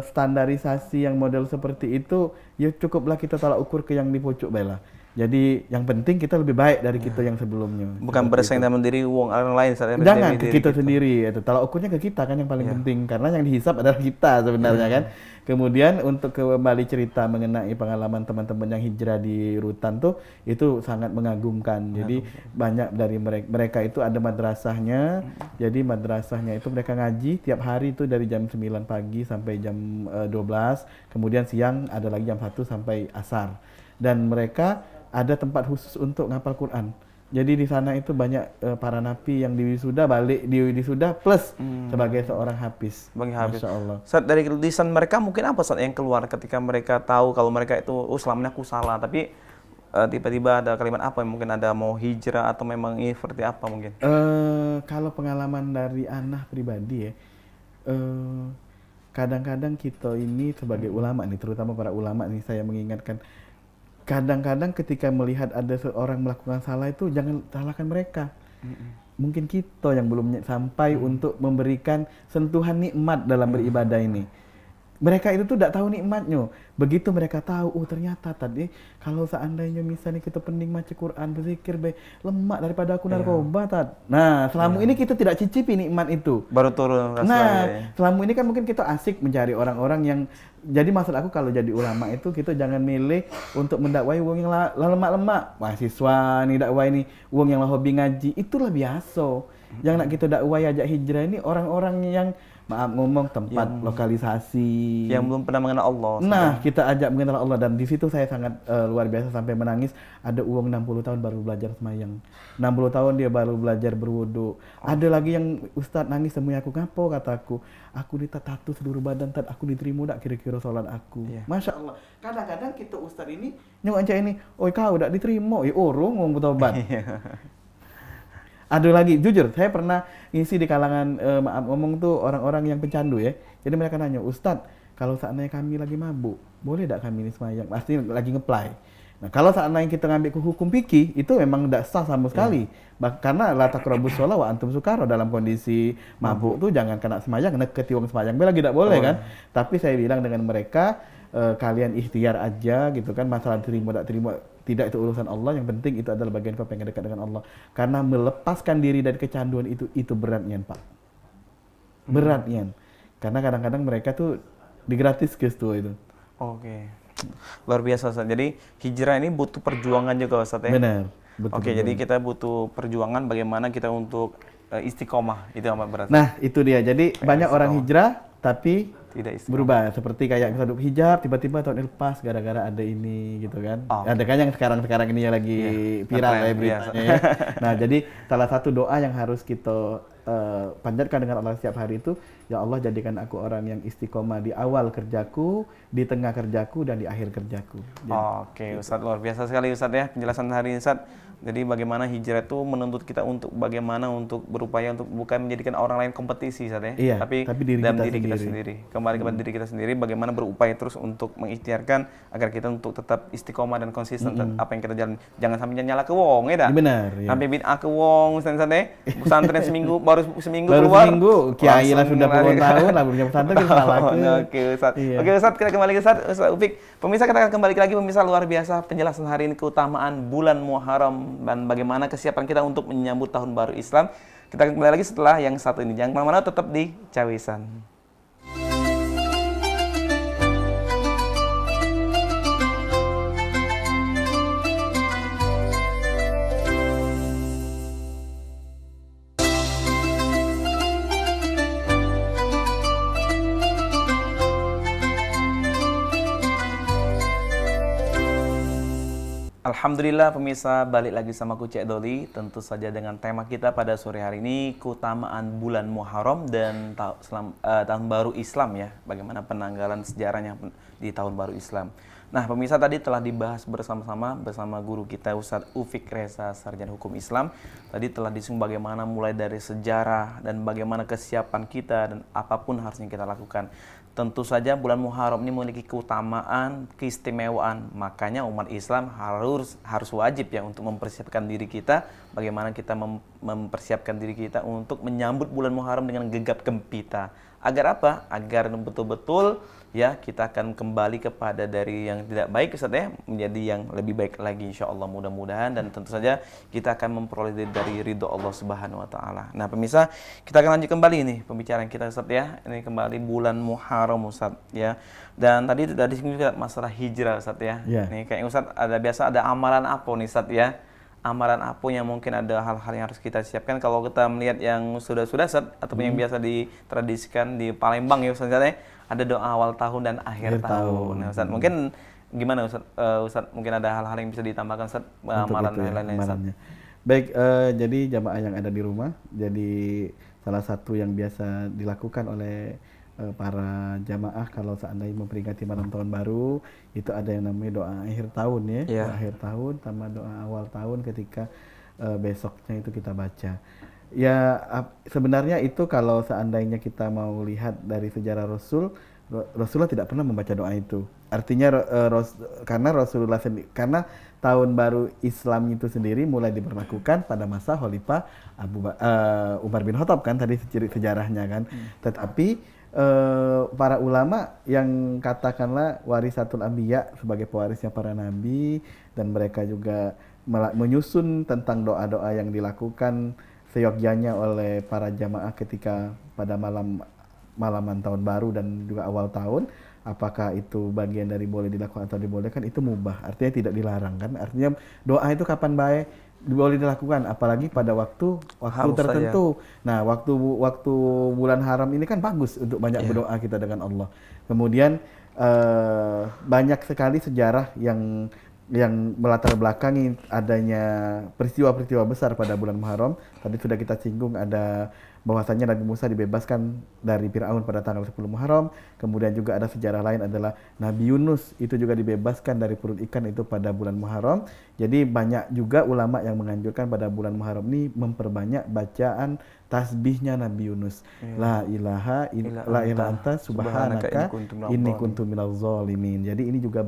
standarisasi yang model seperti itu, ya cukuplah kita tolak ukur ke yang di pojok bela. Jadi yang penting kita lebih baik dari kita yang sebelumnya. Bukan bersaing dalam diri uang orang lain, Ustaz. Jangan Dari ke diri kita sendiri itu. Tolak ukurnya ke kita kan yang paling Iya. penting karena yang dihisap adalah kita sebenarnya kan. Kemudian untuk kembali cerita mengenai pengalaman teman-teman yang hijrah di Rutan tuh itu sangat mengagumkan. Jadi banyak dari mereka itu ada madrasahnya. Jadi madrasahnya itu mereka ngaji tiap hari itu dari jam 9 pagi sampai jam 12. Kemudian siang ada lagi jam 1 sampai asar. Dan mereka ada tempat khusus untuk ngapal Quran. Jadi di sana itu banyak para napi yang diwisuda balik di wisuda plus sebagai seorang hafiz. Bang Habib. Masya Allah. Saat dari lisan mereka mungkin apa saat yang keluar ketika mereka tahu kalau mereka itu selama ini aku salah, tapi tiba-tiba ada kalimat apa yang mungkin ada mau hijrah atau memang ini seperti apa mungkin? Kalau pengalaman dari Anah pribadi ya, kadang-kadang kita ini sebagai ulama nih, terutama para ulama nih, saya mengingatkan kadang-kadang ketika melihat ada seorang melakukan salah itu jangan salahkan mereka. Mungkin kita yang belum sampai untuk memberikan sentuhan nikmat dalam beribadah ini. Mereka itu tuh tidak tahu nikmatnya. Begitu mereka tahu, oh ternyata tadi kalau seandainya misalnya kita pening baca Quran, berzikir, lemak daripada aku narkoba, Tad. Nah, selama ini kita tidak cicipi nikmat itu. Baru turun rasa Nah, ya. selama ini kan mungkin kita asik mencari orang-orang yang jadi maksud aku kalau jadi ulama itu kita jangan milih untuk mendakwai uang yang lemak-lemak. Mahasiswa nih dakwai ini uang yang hobi ngaji, itulah biasa. Yang nak kita dakwai ajak hijrah ini orang-orang yang maaf ngomong tempat lokalisasi Yang belum pernah mengenal Allah. Nah, kita ajak mengenal Allah dan di situ saya sangat luar biasa sampai menangis. Ada uang 60 tahun baru belajar semayang. 60 tahun dia baru belajar berwudu. Ada lagi yang Ustadz nangis temui aku, ngapo kataku. Aku ditatu seluruh badan, Tad, aku diterima tak kira-kira sholat aku. Iya. Masya Allah. Kadang-kadang kita Ustadz ini nyuwun ini, "Oi kau tak diterima." Ya orang mau bertobat. Ada lagi, jujur, saya pernah ngisi di kalangan, maaf ngomong tuh orang-orang yang pecandu ya. Jadi mereka nanya, Ustadz, kalau seandainya kami lagi mabuk, boleh tak kami ini semayang? Pasti lagi ngeplay. Nah, kalau seandainya kita ngambil ke hukum fikih, itu memang tidak sah sama sekali. Karena la taqrabus shalah wa antum sukara, dalam kondisi mabuk tuh jangan kena semayang, kena ketiwang semayang. Lagi tidak boleh kan? Tapi saya bilang dengan mereka, kalian ikhtiar aja gitu kan, masalah terima tak terima tidak itu urusan Allah, yang penting itu adalah bagian kau pengen dekat dengan Allah. Karena melepaskan diri dari kecanduan itu beratnya, Pak. Beratnya. Karena kadang-kadang mereka tuh digratis guys tuh itu. Oke. Luar biasa, Ustaz. Jadi hijrah ini butuh perjuangan juga, Ustaz ya. Benar. Betul, Oke, betul. jadi kita butuh perjuangan bagaimana kita untuk istiqomah, itu amat berat. Nah, itu dia. Jadi banyak orang hijrah tapi Tidak istiqomah. berubah. Seperti kayak kita hidup hijab, tiba-tiba tahun lepas gara-gara ada ini gitu kan. Oh, Ada kan yang sekarang-sekarang ini yang lagi viral ngetren, ya beritanya ya. Nah, jadi salah satu doa yang harus kita panjatkan dengan Allah setiap hari itu, ya Allah jadikan aku orang yang istiqomah di awal kerjaku, di tengah kerjaku, dan di akhir kerjaku. Jadi, Oke, Ustadz, luar biasa sekali Ustadz ya penjelasan hari ini Ustadz. Jadi bagaimana hijrah itu menuntut kita untuk bagaimana untuk berupaya untuk bukan menjadikan orang lain kompetisi Ustadz ya, Iya, tapi tapi diri dalam kita diri kita sendiri. sendiri. Kembali kepada diri kita sendiri, bagaimana berupaya terus untuk mengikhtiarkan agar kita untuk tetap istiqomah dan konsisten dan apa yang kita jalan. Jangan sampai nyala ke wong ya dah. Benar, ya. Sampai bid'ah ke wong Ustadz ya. Pesantren seminggu baru seminggu baru keluar. seminggu, kiai lah langsung sudah puluhan lari. tahun, lah punya pesantren kita salah ke. Oke Ustadz. Iya. Oke Ustadz, kita kembali ke Ustadz Ufik. Pemirsa, kita akan kembali lagi pemirsa, luar biasa penjelasan hari ini keutamaan bulan Muharram dan bagaimana kesiapan kita untuk menyambut tahun baru Islam. Kita akan kembali lagi setelah yang satu ini. Jangan kemana-mana, tetap di Cawisan. Alhamdulillah pemirsa, balik lagi sama aku Cek Doli. Tentu saja dengan tema kita pada sore hari ini, keutamaan bulan Muharram dan tahun baru Islam ya. Bagaimana penanggalan sejarahnya di tahun baru Islam. Nah pemirsa, tadi telah dibahas bersama guru kita Ustadz Ufik Reza, Sarjana Hukum Islam. Tadi telah disinggung bagaimana mulai dari sejarah dan bagaimana kesiapan kita dan apapun harusnya kita lakukan. Tentu saja bulan Muharram ini memiliki keutamaan, keistimewaan. Makanya umat Islam harus wajib ya untuk mempersiapkan diri kita. Bagaimana kita mempersiapkan diri kita untuk menyambut bulan Muharram dengan gegap gempita. Agar apa? Agar betul-betul ya kita akan kembali kepada dari yang tidak baik Ustaz ya, menjadi yang lebih baik lagi insyaallah, mudah-mudahan, dan tentu saja kita akan memperoleh dari ridho Allah Subhanahu wa taala. Nah, pemirsa, kita akan lanjut kembali nih pembicaraan kita Ustaz ya. Ini kembali bulan Muharram Ustaz ya. Dan tadi sudah disinggung juga masalah hijrah Ustaz ya. Yeah. Nih kayak Ustaz ada amalan apa nih Ustaz ya? Amalan apa yang mungkin ada hal-hal yang harus kita siapkan kalau kita melihat yang sudah-sudah Ustaz, ataupun yang biasa ditradisikan di Palembang ya Ustaz ya, ada doa awal tahun dan akhir tahun. Nah, Ustaz, mungkin gimana Ustaz? Ustaz mungkin ada hal-hal yang bisa ditambahkan Ustaz, amalan itu ya, lain-lain Ustaz. amalannya. Baik, jadi jamaah yang ada di rumah, jadi salah satu yang biasa dilakukan oleh para jamaah kalau seandainya memperingati malam tahun baru, itu ada yang namanya doa akhir tahun ya. Yeah. Doa akhir tahun sama doa awal tahun ketika besoknya itu kita baca. Ya sebenarnya itu kalau seandainya kita mau lihat dari sejarah Rasulullah tidak pernah membaca doa itu. Artinya karena Rasulullah karena tahun baru Islam itu sendiri mulai diberlakukan pada masa Khalifah Umar bin Khattab kan tadi sejarahnya kan. Tetapi para ulama yang katakanlah warisatul anbiya sebagai pewarisnya para nabi, dan mereka juga menyusun tentang doa-doa yang dilakukan seyogyanya oleh para jamaah ketika pada malaman tahun baru dan juga awal tahun, apakah itu bagian dari boleh dilakukan atau dibolehkan, itu mubah, artinya tidak dilarang kan. Artinya doa itu kapan baik boleh dilakukan, apalagi pada waktu Harus tertentu. Nah, waktu bulan haram ini kan bagus untuk banyak berdoa kita dengan Allah. Kemudian banyak sekali sejarah yang melatar belakangi adanya peristiwa-peristiwa besar pada bulan Muharram. Tadi sudah kita singgung ada bahwasanya Nabi Musa dibebaskan dari Fir'aun pada tanggal 10 Muharram. Kemudian juga ada sejarah lain adalah Nabi Yunus itu juga dibebaskan dari perut ikan itu pada bulan Muharram. Jadi banyak juga ulama yang menganjurkan pada bulan Muharram ini memperbanyak bacaan tasbihnya Nabi Yunus. La ilaha illa anta subhanaka inni kuntu minaz zalimin. Jadi ini juga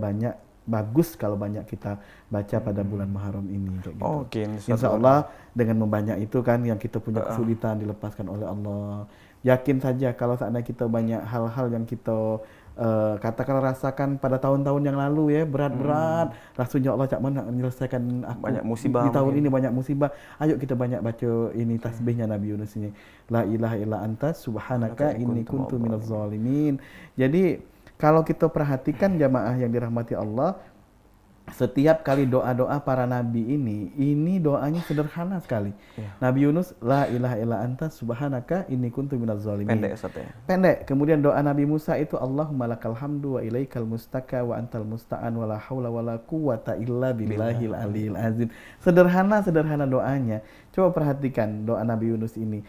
bagus kalau banyak kita baca pada bulan Muharram ini kayak gitu. Oke, Insya Allah dengan membanyak itu kan yang kita punya kesulitan dilepaskan oleh Allah. Yakin saja kalau seandainya kita banyak hal-hal yang kita katakanlah rasakan pada tahun-tahun yang lalu ya, berat-berat, rasanya Allah cak mana menyelesaikan aku banyak musibah di tahun ini, banyak musibah. Ayo kita banyak baca ini tasbihnya Nabi Yunus ini. La ilaha illa anta subhanaka inni kuntu minaz zalimin. Jadi kalau kita perhatikan jamaah yang dirahmati Allah, setiap kali doa-doa para nabi ini doanya sederhana sekali. Iya. Nabi Yunus, la ilaha illa anta subhanaka inni kuntu minaz zalimin. Pendek Ustaz ya. Pendek. Kemudian doa Nabi Musa itu Allahumma lakal hamdu wa ilaikal mustaka wa antal musta'an wa la haula wa la quwata illa billahil aliyil azim. Sederhana doanya. Coba perhatikan doa Nabi Yunus ini.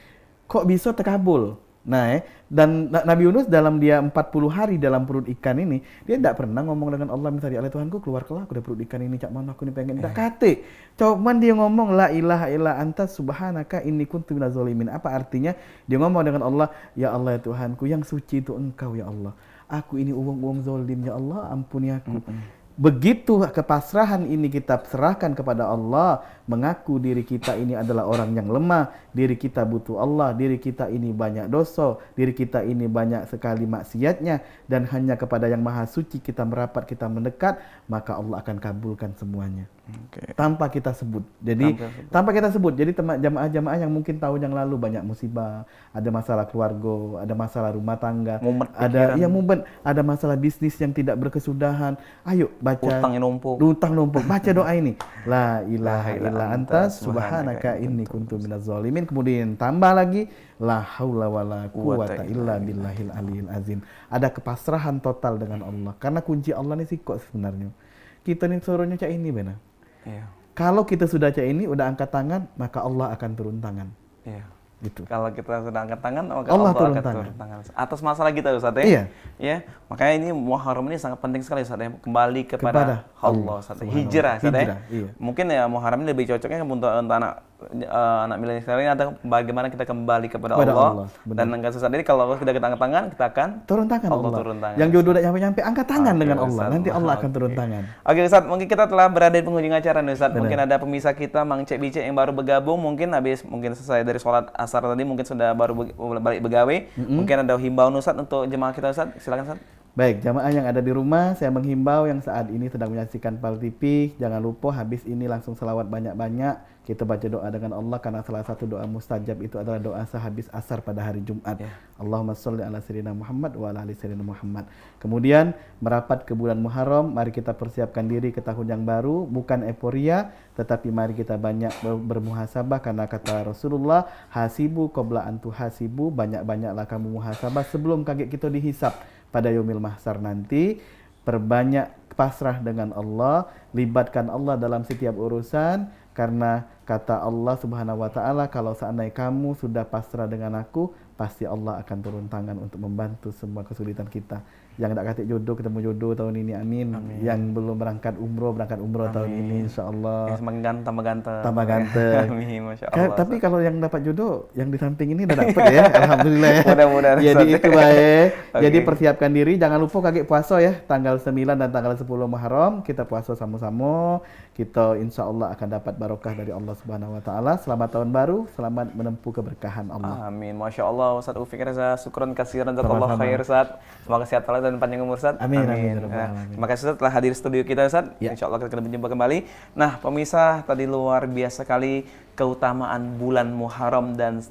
Kok bisa terkabul? Nah, dan Nabi Yunus dalam dia 40 hari dalam perut ikan ini, dia tidak pernah ngomong dengan Allah, misalnya, Allah Tuhanku keluar aku dari perut ikan ini, cak mana aku ini pengen. Tidak kate. Cuman dia ngomong, la ilaha illa anta subhanaka inni kuntu minaz zalimin. Apa artinya? Dia ngomong dengan Allah, ya Allah ya Tuhanku, yang suci itu engkau ya Allah. Aku ini uang zalim ya Allah, ampuni aku. Begitu kepasrahan ini kita serahkan kepada Allah, mengaku diri kita ini adalah orang yang lemah, diri kita butuh Allah, diri kita ini banyak dosa, diri kita ini banyak sekali maksiatnya, dan hanya kepada yang maha suci kita merapat, kita mendekat, maka Allah akan kabulkan semuanya. Tanpa kita sebut. Jadi tanpa kita sebut. Jadi jamaah-jamaah yang mungkin tahun yang lalu banyak musibah, ada masalah keluarga, ada masalah rumah tangga, ada masalah bisnis yang tidak berkesudahan. Ayo baca utang numpuk. Baca doa ini. La ilaha illa anta subhanaka inni kuntu minaz zalimin. Kemudian tambah lagi la haula wala quwata illa billahil aliyil azim. Ada kepasrahan total dengan Allah. Karena kunci Allah ini sikok sebenarnya. Kita ini suruhnya cak ini benar. Iya. Kalau kita sudah cak ini, udah angkat tangan, maka Allah akan turun tangan. Iya. Gitu. Kalau kita sudah angkat tangan, maka Allah akan turun tangan. Atas masalah kita Ustaz ya. Iya. Ya, makanya ini Muharram ini sangat penting sekali Ustaz ya. Kembali kepada Allah Ustaz. Hijrah Ustaz ya. Iya. Mungkin ya Muharram ini lebih cocoknya untuk anak milenial ini ada bagaimana kita kembali kepada Allah. Dan enggak Ustaz. Jadi kalau kita angkat tangan, kita akan turun tangan Allah. Turun tangan. Yang jodoh tidak nyampe angkat tangan dengan Allah. Nanti Allah akan turun tangan. Oke Ustaz, mungkin kita telah berada di penghujung acara nih Ustaz. Mungkin ada pemirsa kita Mang Cek Bicek yang baru bergabung, mungkin selesai dari sholat asar tadi, mungkin sudah baru balik begawe. Mungkin ada himbauan Ustaz untuk jemaah kita Ustaz. Silakan Ustaz. Baik, jamaah yang ada di rumah, saya menghimbau yang saat ini sedang menyaksikan PAL TV, jangan lupa habis ini langsung selawat banyak-banyak. Kita baca doa dengan Allah, karena salah satu doa mustajab itu adalah doa sehabis asar pada hari Jumat. Allahumma sholli ala sayyidina Muhammad wa ala ali sayyidina Muhammad. Kemudian merapat ke bulan Muharram, mari kita persiapkan diri ke tahun yang baru, bukan euforia, tetapi mari kita banyak bermuhasabah, karena kata Rasulullah, hasibu qabla an tuhasibu, banyak-banyaklah kamu muhasabah sebelum kaget kita dihisab. Pada yaumil mahsyar nanti, perbanyak pasrah dengan Allah, libatkan Allah dalam setiap urusan, karena kata Allah Subhanahu wa taala, kalau seandainya kamu sudah pasrah dengan aku, pasti Allah akan turun tangan untuk membantu semua kesulitan kita. Yang tidak katik jodoh ketemu jodoh tahun ini, amin. Yang belum berangkat umroh tahun ini, insyaallah. Yang semakin ganteng tambah ganteng. Amin, masyaallah. Tapi kalau yang dapat jodoh, yang di samping ini udah dapat ya, alhamdulillah ya. Mudah-mudahan. Jadi itu baik. Jadi persiapkan diri, jangan lupa kaget puasa ya, tanggal 9 dan tanggal 10 Muharram kita puasa sama-sama. Kita insyaallah akan dapat barokah dari Allah Subhanahu wa taala. Selamat tahun baru, selamat menempuh keberkahan Allah. Amin. Masyaallah Ustaz Ufiq Reza, syukran katsiran jazakallahu khair Ustaz. Semoga sehat dan panjang umur Ustaz. Amin. Terima kasih Ustaz telah hadir studio kita Ustaz. Ya. Insyaallah kita akan berjumpa kembali. Nah, pemirsa, tadi luar biasa kali keutamaan bulan Muharram dan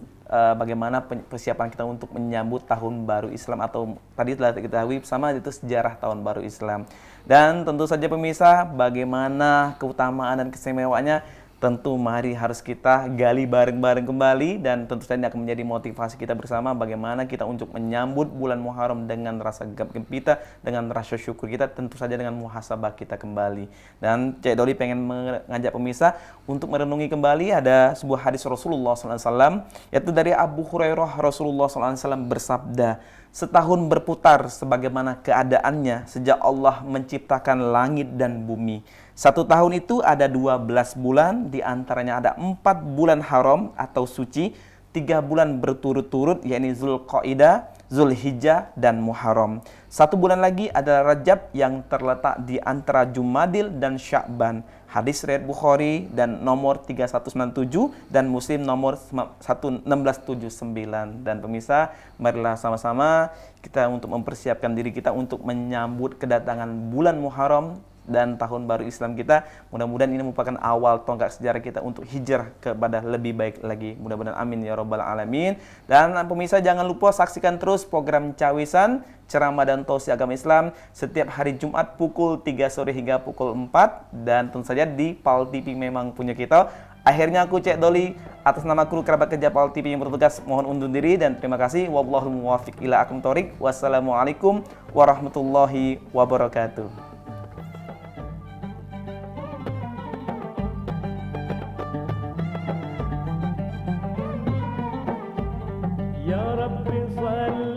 bagaimana persiapan kita untuk menyambut tahun baru Islam, atau tadi telah kita ketahui bersama itu sejarah tahun baru Islam. Dan tentu saja pemirsa, bagaimana keutamaan dan keistimewaannya, tentu mari harus kita gali bareng-bareng kembali, dan tentu saja akan menjadi motivasi kita bersama bagaimana kita untuk menyambut bulan Muharram dengan rasa gembira, dengan rasa syukur kita, tentu saja dengan muhasabah kita kembali. Dan Cek Doli pengen mengajak pemirsa untuk merenungi kembali ada sebuah hadis Rasulullah SAW, yaitu dari Abu Hurairah. Rasulullah SAW bersabda, setahun berputar sebagaimana keadaannya sejak Allah menciptakan langit dan bumi. Satu tahun itu ada 12 bulan, di antaranya ada 4 bulan haram atau suci, 3 bulan berturut-turut, yakni Zulqaidah, Zulhijjah, dan Muharram. 1 bulan lagi adalah Rajab yang terletak di antara Jumadil dan Sya'ban. Hadis riwayat Bukhari dan nomor 3197 dan Muslim nomor 1679. Dan pemirsa, marilah sama-sama kita untuk mempersiapkan diri kita untuk menyambut kedatangan bulan Muharram dan tahun baru Islam kita. Mudah-mudahan ini merupakan awal tonggak sejarah kita untuk hijrah kepada lebih baik lagi. Mudah-mudahan amin ya rabbal alamin. Dan pemirsa jangan lupa saksikan terus program Cawisan, ceramah dan tausiah agama Islam setiap hari Jumat pukul 3 sore hingga pukul 4, dan tentu saja di PAL TV memang punya kita. Akhirnya aku Cek Doli atas nama kru kerabat kerja PAL TV yang bertugas mohon undur diri dan terima kasih. Wallahul muwaffiq ila aqwamit thoriq. Wassalamualaikum warahmatullahi wabarakatuh. يا رب صل